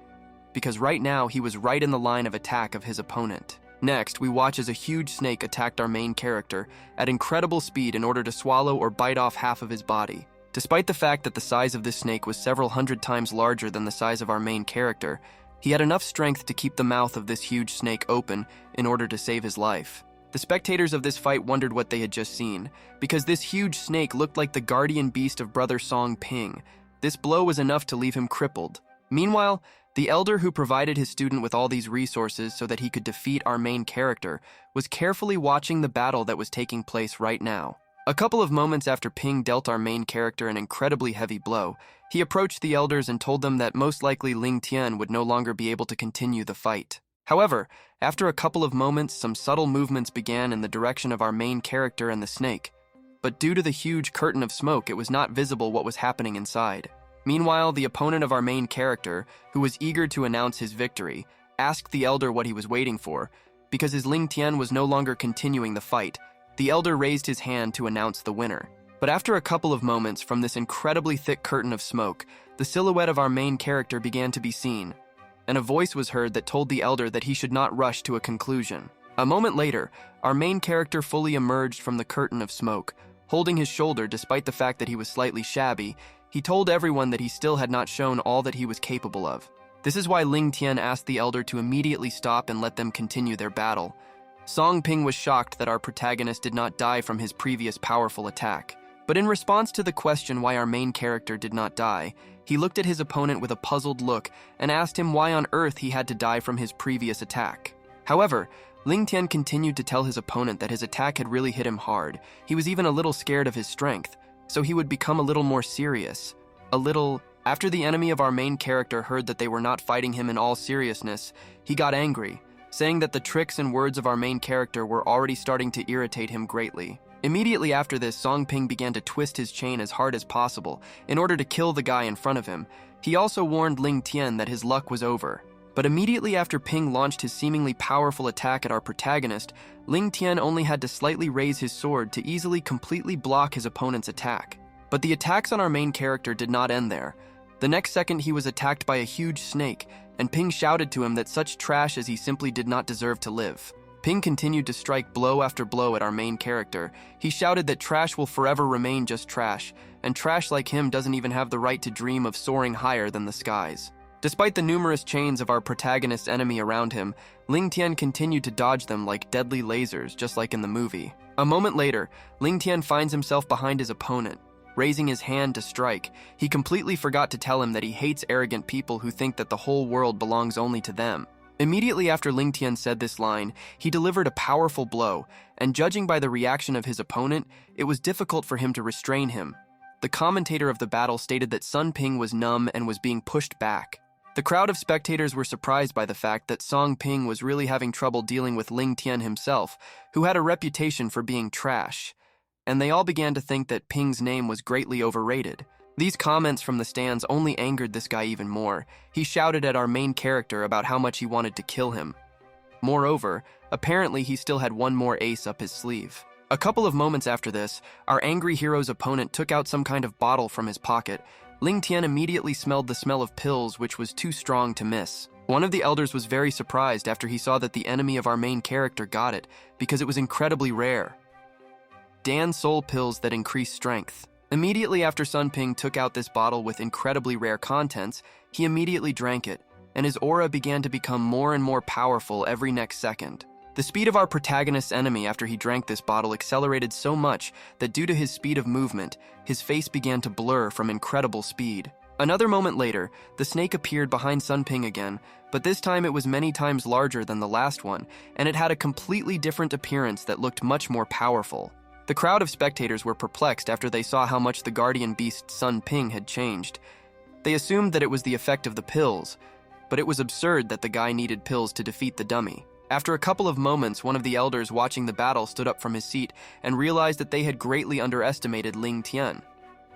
because right now he was right in the line of attack of his opponent. Next, we watch as a huge snake attacked our main character at incredible speed in order to swallow or bite off half of his body. Despite the fact that the size of this snake was several hundred times larger than the size of our main character, he had enough strength to keep the mouth of this huge snake open in order to save his life. The spectators of this fight wondered what they had just seen, because this huge snake looked like the guardian beast of Brother Song Ping. This blow was enough to leave him crippled. Meanwhile, the elder who provided his student with all these resources so that he could defeat our main character was carefully watching the battle that was taking place right now. A couple of moments after Ping dealt our main character an incredibly heavy blow, he approached the elders and told them that most likely Ling Tian would no longer be able to continue the fight. However, after a couple of moments, some subtle movements began in the direction of our main character and the snake. But due to the huge curtain of smoke, it was not visible what was happening inside. Meanwhile, the opponent of our main character, who was eager to announce his victory, asked the elder what he was waiting for. Because his Ling Tian was no longer continuing the fight, the elder raised his hand to announce the winner. But after a couple of moments from this incredibly thick curtain of smoke, the silhouette of our main character began to be seen, and a voice was heard that told the elder that he should not rush to a conclusion. A moment later, our main character fully emerged from the curtain of smoke. Holding his shoulder despite the fact that he was slightly shabby, he told everyone that he still had not shown all that he was capable of. This is why Ling Tian asked the elder to immediately stop and let them continue their battle. Song Ping was shocked that our protagonist did not die from his previous powerful attack. But in response to the question why our main character did not die, he looked at his opponent with a puzzled look and asked him why on earth he had to die from his previous attack. However, Ling Tian continued to tell his opponent that his attack had really hit him hard. He was even a little scared of his strength, so he would become a little more serious. After the enemy of our main character heard that they were not fighting him in all seriousness, he got angry, saying that the tricks and words of our main character were already starting to irritate him greatly. Immediately after this, Song Ping began to twist his chain as hard as possible in order to kill the guy in front of him. He also warned Ling Tian that his luck was over. But immediately after Ping launched his seemingly powerful attack at our protagonist, Ling Tian only had to slightly raise his sword to easily completely block his opponent's attack. But the attacks on our main character did not end there. The next second he was attacked by a huge snake, and Ping shouted to him that such trash as he simply did not deserve to live. Ping continued to strike blow after blow at our main character. He shouted that trash will forever remain just trash, and trash like him doesn't even have the right to dream of soaring higher than the skies. Despite the numerous chains of our protagonist's enemy around him, Ling Tian continued to dodge them like deadly lasers, just like in the movie. A moment later, Ling Tian finds himself behind his opponent. Raising his hand to strike, he completely forgot to tell him that he hates arrogant people who think that the whole world belongs only to them. Immediately after Ling Tian said this line, he delivered a powerful blow, and judging by the reaction of his opponent, it was difficult for him to restrain him. The commentator of the battle stated that Sun Ping was numb and was being pushed back. The crowd of spectators were surprised by the fact that Song Ping was really having trouble dealing with Ling Tian himself, who had a reputation for being trash, and they all began to think that Ping's name was greatly overrated. These comments from the stands only angered this guy even more. He shouted at our main character about how much he wanted to kill him. Moreover, apparently he still had one more ace up his sleeve. A couple of moments after this, our angry hero's opponent took out some kind of bottle from his pocket. Ling Tian immediately smelled the smell of pills, which was too strong to miss. One of the elders was very surprised after he saw that the enemy of our main character got it, because it was incredibly rare. Dan Soul pills that increase strength. Immediately after Sun Ping took out this bottle with incredibly rare contents, he immediately drank it, and his aura began to become more and more powerful every next second. The speed of our protagonist's enemy after he drank this bottle accelerated so much that due to his speed of movement, his face began to blur from incredible speed. Another moment later, the snake appeared behind Sun Ping again, but this time it was many times larger than the last one, and it had a completely different appearance that looked much more powerful. The crowd of spectators were perplexed after they saw how much the guardian beast Sun Ping had changed. They assumed that it was the effect of the pills, but it was absurd that the guy needed pills to defeat the dummy. After a couple of moments, one of the elders watching the battle stood up from his seat and realized that they had greatly underestimated Ling Tian.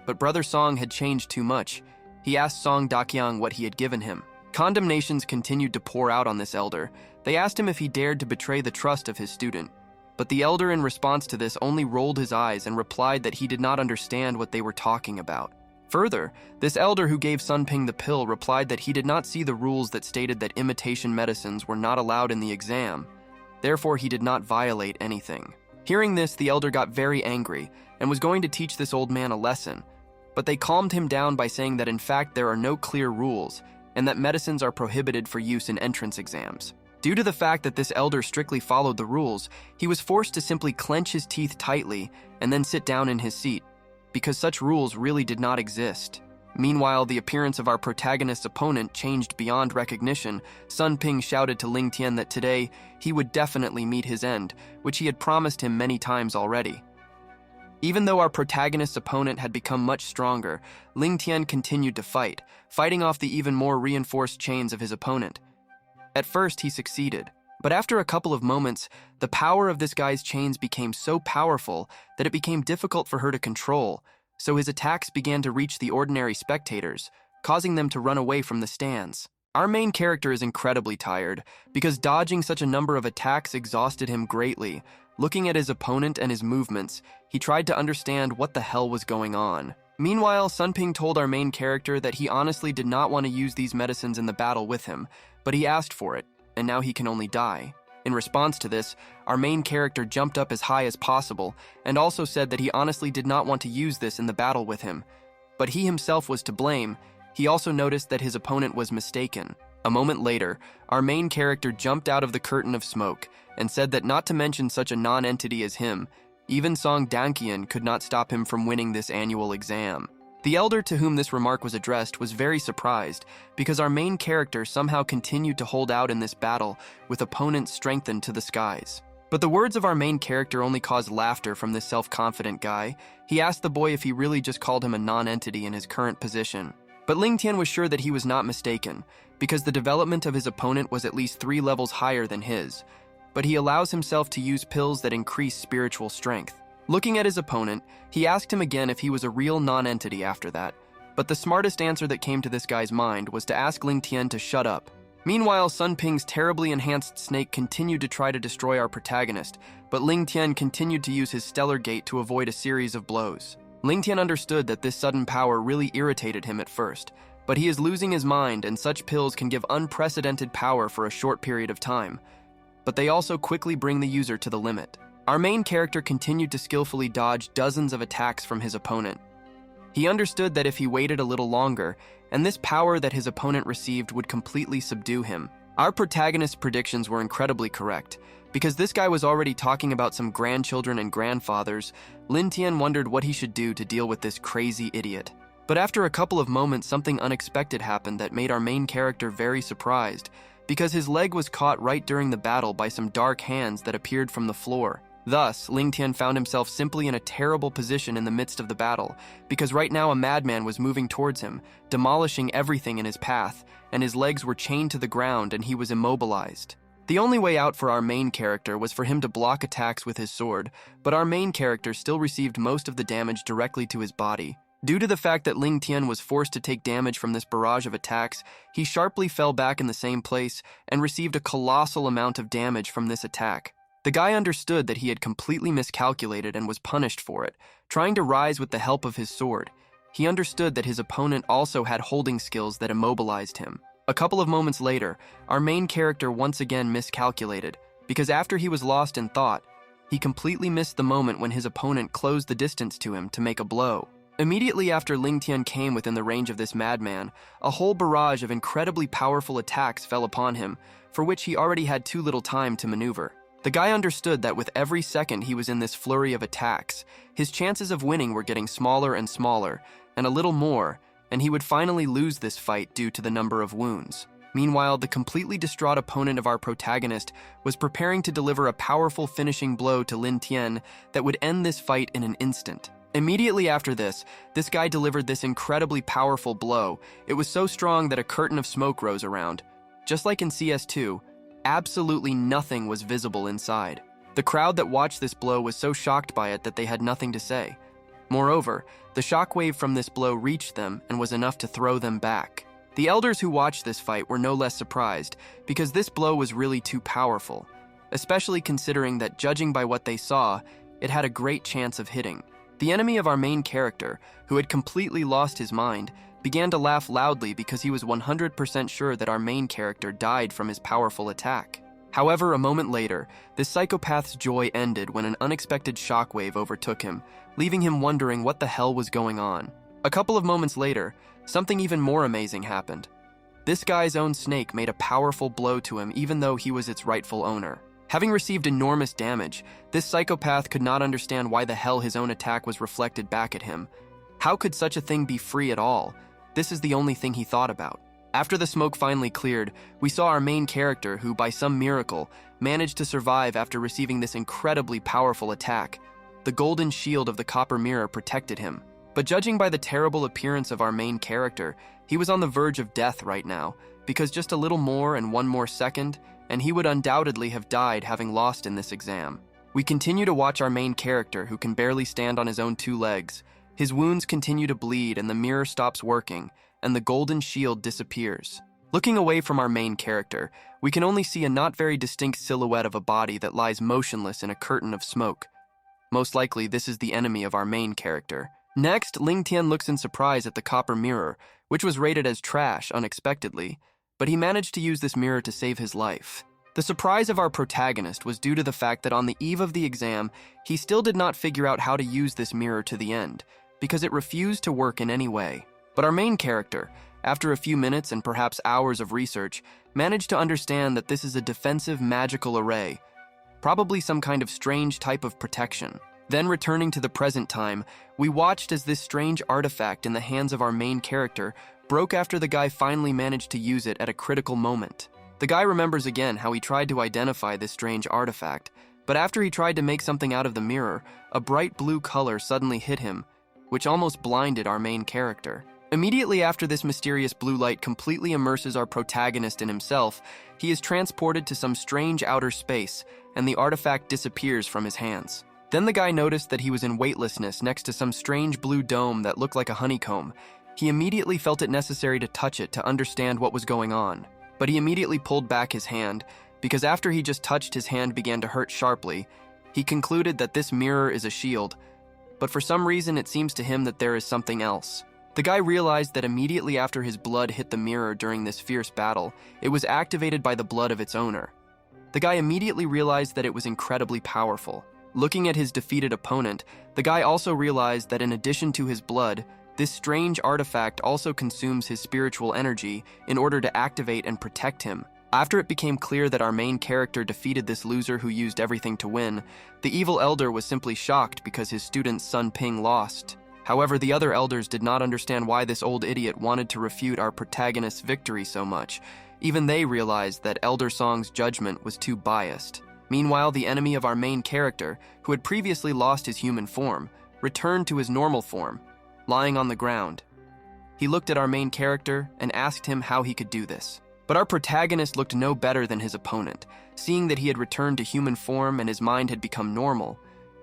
But Brother Song had changed too much. He asked Song Dakyang what he had given him. Condemnations continued to pour out on this elder. They asked him if he dared to betray the trust of his student. But the elder, in response to this, only rolled his eyes and replied that he did not understand what they were talking about. Further, this elder who gave Sun Ping the pill replied that he did not see the rules that stated that imitation medicines were not allowed in the exam. Therefore, he did not violate anything. Hearing this, the elder got very angry and was going to teach this old man a lesson. But they calmed him down by saying that in fact there are no clear rules and that medicines are prohibited for use in entrance exams. Due to the fact that this elder strictly followed the rules, he was forced to simply clench his teeth tightly and then sit down in his seat, because such rules really did not exist. Meanwhile, the appearance of our protagonist's opponent changed beyond recognition. Sun Ping shouted to Ling Tian that today he would definitely meet his end, which he had promised him many times already. Even though our protagonist's opponent had become much stronger, Ling Tian continued to fight, fighting off the even more reinforced chains of his opponent. At first, he succeeded, but after a couple of moments, the power of this guy's chains became so powerful that it became difficult for her to control, so his attacks began to reach the ordinary spectators, causing them to run away from the stands. Our main character is incredibly tired, because dodging such a number of attacks exhausted him greatly. Looking at his opponent and his movements, he tried to understand what the hell was going on. Meanwhile, Sun Ping told our main character that he honestly did not want to use these medicines in the battle with him, but he asked for it, and now he can only die. In response to this, our main character jumped up as high as possible and also said that he honestly did not want to use this in the battle with him. But he himself was to blame. He also noticed that his opponent was mistaken. A moment later, our main character jumped out of the curtain of smoke and said that not to mention such a non-entity as him, even Song Dankian could not stop him from winning this annual exam. The elder to whom this remark was addressed was very surprised because our main character somehow continued to hold out in this battle with opponents strengthened to the skies. But the words of our main character only caused laughter from this self-confident guy. He asked the boy if he really just called him a non-entity in his current position. But Ling Tian was sure that he was not mistaken, because the development of his opponent was at least 3 levels higher than his, but he allows himself to use pills that increase spiritual strength. Looking at his opponent, he asked him again if he was a real non-entity after that, but the smartest answer that came to this guy's mind was to ask Ling Tian to shut up. Meanwhile, Sun Ping's terribly enhanced snake continued to try to destroy our protagonist, but Ling Tian continued to use his stellar gate to avoid a series of blows. Ling Tian understood that this sudden power really irritated him at first, but he is losing his mind and such pills can give unprecedented power for a short period of time, but they also quickly bring the user to the limit. Our main character continued to skillfully dodge dozens of attacks from his opponent. He understood that if he waited a little longer, and this power that his opponent received would completely subdue him. Our protagonist's predictions were incredibly correct. Because this guy was already talking about some grandchildren and grandfathers, Lin Tian wondered what he should do to deal with this crazy idiot. But after a couple of moments, something unexpected happened that made our main character very surprised, because his leg was caught right during the battle by some dark hands that appeared from the floor. Thus, Ling Tian found himself simply in a terrible position in the midst of the battle, because right now a madman was moving towards him, demolishing everything in his path, and his legs were chained to the ground and he was immobilized. The only way out for our main character was for him to block attacks with his sword, but our main character still received most of the damage directly to his body. Due to the fact that Ling Tian was forced to take damage from this barrage of attacks, he sharply fell back in the same place and received a colossal amount of damage from this attack. The guy understood that he had completely miscalculated and was punished for it, trying to rise with the help of his sword. He understood that his opponent also had holding skills that immobilized him. A couple of moments later, our main character once again miscalculated, because after he was lost in thought, he completely missed the moment when his opponent closed the distance to him to make a blow. Immediately after Ling Tian came within the range of this madman, a whole barrage of incredibly powerful attacks fell upon him, for which he already had too little time to maneuver. The guy understood that with every second he was in this flurry of attacks, his chances of winning were getting smaller and smaller, and a little more, and he would finally lose this fight due to the number of wounds. Meanwhile, the completely distraught opponent of our protagonist was preparing to deliver a powerful finishing blow to Lin Tian that would end this fight in an instant. Immediately after this guy delivered this incredibly powerful blow. It was so strong that a curtain of smoke rose around. Just like in CS2, absolutely nothing was visible inside. The crowd that watched this blow was so shocked by it that they had nothing to say. Moreover, the shockwave from this blow reached them and was enough to throw them back. The elders who watched this fight were no less surprised, because this blow was really too powerful, especially considering that, judging by what they saw, it had a great chance of hitting. The enemy of our main character, who had completely lost his mind, began to laugh loudly because he was 100% sure that our main character died from his powerful attack. However, a moment later, this psychopath's joy ended when an unexpected shockwave overtook him, leaving him wondering what the hell was going on. A couple of moments later, something even more amazing happened. This guy's own snake made a powerful blow to him even though he was its rightful owner. Having received enormous damage, this psychopath could not understand why the hell his own attack was reflected back at him. How could such a thing be free at all? This is the only thing he thought about. After the smoke finally cleared, we saw our main character who, by some miracle, managed to survive after receiving this incredibly powerful attack. The golden shield of the copper mirror protected him. But judging by the terrible appearance of our main character, he was on the verge of death right now, because just a little more and one more second, and he would undoubtedly have died having lost in this exam. We continue to watch our main character, who can barely stand on his own 2 legs. His wounds continue to bleed and the mirror stops working, and the golden shield disappears. Looking away from our main character, we can only see a not very distinct silhouette of a body that lies motionless in a curtain of smoke. Most likely, this is the enemy of our main character. Next, Ling Tian looks in surprise at the copper mirror, which was rated as trash unexpectedly, but he managed to use this mirror to save his life. The surprise of our protagonist was due to the fact that on the eve of the exam, he still did not figure out how to use this mirror to the end, because it refused to work in any way. But our main character, after a few minutes and perhaps hours of research, managed to understand that this is a defensive magical array, probably some kind of strange type of protection. Then returning to the present time, we watched as this strange artifact in the hands of our main character broke after the guy finally managed to use it at a critical moment. The guy remembers again how he tried to identify this strange artifact, but after he tried to make something out of the mirror, a bright blue color suddenly hit him, which almost blinded our main character. Immediately after this mysterious blue light completely immerses our protagonist in himself, he is transported to some strange outer space, and the artifact disappears from his hands. Then the guy noticed that he was in weightlessness next to some strange blue dome that looked like a honeycomb. He immediately felt it necessary to touch it to understand what was going on. But he immediately pulled back his hand, because after he just touched, his hand began to hurt sharply. He concluded that this mirror is a shield, but for some reason it seems to him that there is something else. The guy realized that immediately after his blood hit the mirror during this fierce battle, it was activated by the blood of its owner. The guy immediately realized that it was incredibly powerful. Looking at his defeated opponent, the guy also realized that in addition to his blood, this strange artifact also consumes his spiritual energy in order to activate and protect him. After it became clear that our main character defeated this loser who used everything to win, the evil elder was simply shocked because his student Sun Ping lost. However, the other elders did not understand why this old idiot wanted to refute our protagonist's victory so much. Even they realized that Elder Song's judgment was too biased. Meanwhile, the enemy of our main character, who had previously lost his human form, returned to his normal form, lying on the ground. He looked at our main character and asked him how he could do this. But our protagonist looked no better than his opponent. Seeing that he had returned to human form and his mind had become normal,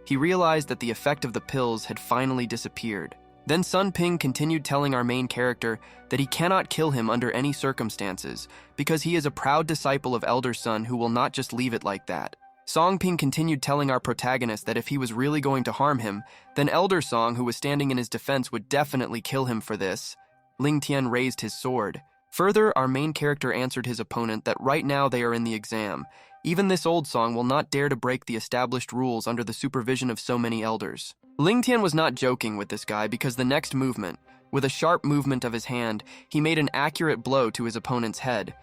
he realized that the effect of the pills had finally disappeared. Then Sun Ping continued telling our main character that he cannot kill him under any circumstances because he is a proud disciple of Elder Sun who will not just leave it like that. Song Ping continued telling our protagonist that if he was really going to harm him, then Elder Song, who was standing in his defense, would definitely kill him for this. Ling Tian raised his sword. Further, our main character answered his opponent that right now they are in the exam. Even this old Song will not dare to break the established rules under the supervision of so many elders. Ling Tian was not joking with this guy because the next movement, with a sharp movement of his hand, he made an accurate blow to his opponent's head.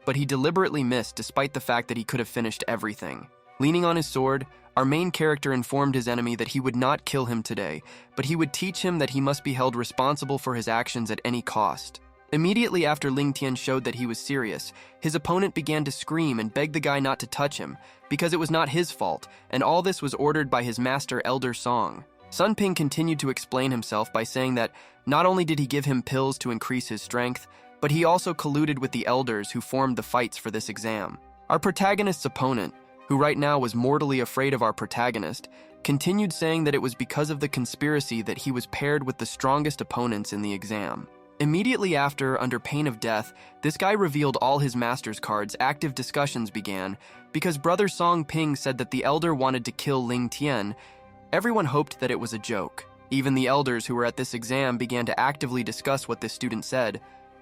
But he deliberately missed despite the fact that he could have finished everything. Leaning on his sword, our main character informed his enemy that he would not kill him today, but he would teach him that he must be held responsible for his actions at any cost. Immediately after Ling Tian showed that he was serious, his opponent began to scream and beg the guy not to touch him, because it was not his fault, and all this was ordered by his master Elder Song. Sun Ping continued to explain himself by saying that not only did he give him pills to increase his strength, but he also colluded with the elders who formed the fights for this exam. Our protagonist's opponent, who right now was mortally afraid of our protagonist, continued saying that it was because of the conspiracy that he was paired with the strongest opponents in the exam. Immediately after, under pain of death, this guy revealed all his master's cards. Active discussions began, because Brother Song Ping said that the elder wanted to kill Ling Tian. Everyone hoped that it was a joke. Even the elders who were at this exam began to actively discuss what this student said.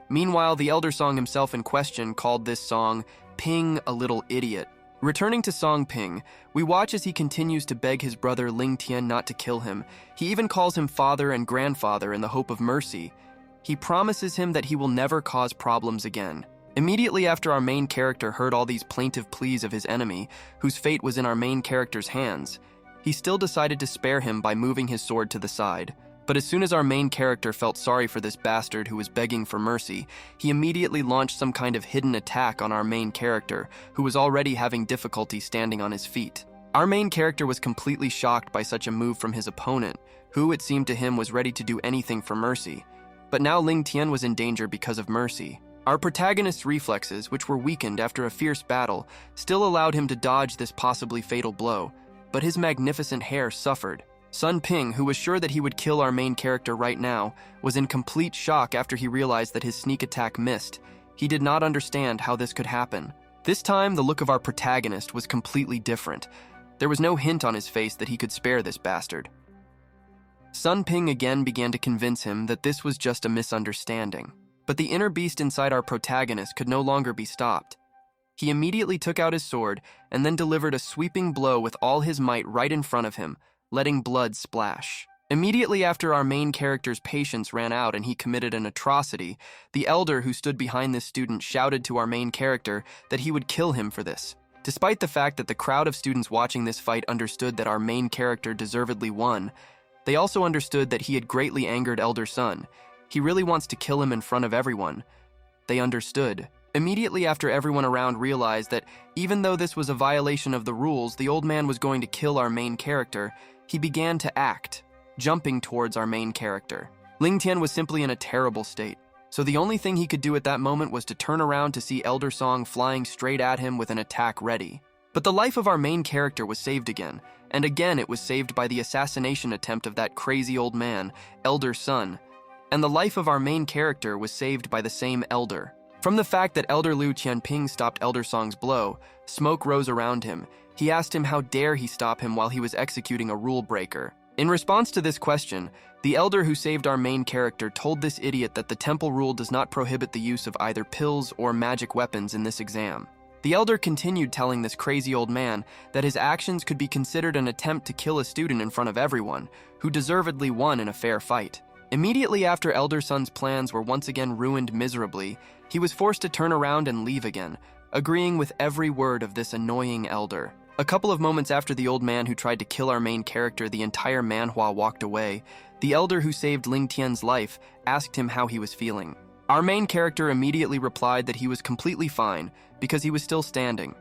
Meanwhile, the Elder Song himself in question called this Song Ping a little idiot. Returning to Song Ping, we watch as he continues to beg his brother Ling Tian not to kill him. He even calls him father and grandfather in the hope of mercy. He promises him that he will never cause problems again. Immediately after our main character heard all these plaintive pleas of his enemy, whose fate was in our main character's hands, he still decided to spare him by moving his sword to the side. But as soon as our main character felt sorry for this bastard who was begging for mercy, he immediately launched some kind of hidden attack on our main character, who was already having difficulty standing on his feet. Our main character was completely shocked by such a move from his opponent, who, it seemed to him, was ready to do anything for mercy. But now Ling Tian was in danger because of mercy. Our protagonist's reflexes, which were weakened after a fierce battle, still allowed him to dodge this possibly fatal blow, but his magnificent hair suffered. Sun Ping, who was sure that he would kill our main character right now, was in complete shock after he realized that his sneak attack missed. He did not understand how this could happen. This time, the look of our protagonist was completely different. There was no hint on his face that he could spare this bastard. Sun Ping again began to convince him that this was just a misunderstanding. But the inner beast inside our protagonist could no longer be stopped. He immediately took out his sword and then delivered a sweeping blow with all his might right in front of him, letting blood splash. Immediately after our main character's patience ran out and he committed an atrocity, the elder who stood behind this student shouted to our main character that he would kill him for this. Despite the fact that the crowd of students watching this fight understood that our main character deservedly won, they also understood that he had greatly angered Elder Son. He really wants to kill him in front of everyone. They understood. Immediately after everyone around realized that even though this was a violation of the rules, the old man was going to kill our main character, he began to act, jumping towards our main character. Ling Tian was simply in a terrible state, so the only thing he could do at that moment was to turn around to see Elder Song flying straight at him with an attack ready. But the life of our main character was saved again, and again it was saved by the assassination attempt of that crazy old man, Elder Son. And the life of our main character was saved by the same elder. From the fact that Elder Liu Qianping stopped Elder Song's blow, smoke rose around him. He asked him how dare he stop him while he was executing a rule breaker. In response to this question, the elder who saved our main character told this idiot that the temple rule does not prohibit the use of either pills or magic weapons in this exam. The elder continued telling this crazy old man that his actions could be considered an attempt to kill a student in front of everyone, who deservedly won in a fair fight. Immediately after Elder Son's plans were once again ruined miserably, he was forced to turn around and leave again, agreeing with every word of this annoying elder. A couple of moments after the old man who tried to kill our main character, the entire Manhwa walked away, the elder who saved Ling Tian's life asked him how he was feeling. Our main character immediately replied that he was completely fine because he was still standing.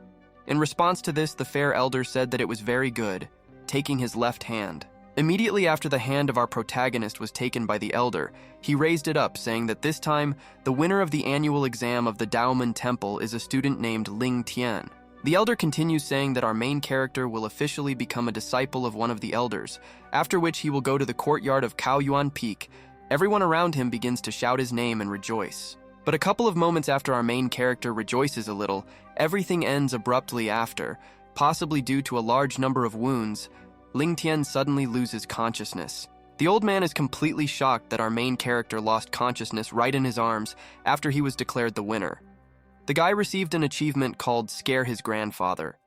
In response to this, the fair elder said that it was very good, taking his left hand. Immediately after the hand of our protagonist was taken by the elder, he raised it up, saying that this time, the winner of the annual exam of the Daomen Temple is a student named Ling Tian. The elder continues saying that our main character will officially become a disciple of one of the elders, after which he will go to the courtyard of Kaoyuan Peak. Everyone around him begins to shout his name and rejoice. But a couple of moments after our main character rejoices a little, everything ends abruptly after, possibly due to a large number of wounds. Ling Tian suddenly loses consciousness. The old man is completely shocked that our main character lost consciousness right in his arms after he was declared the winner. The guy received an achievement called Scare His Grandfather.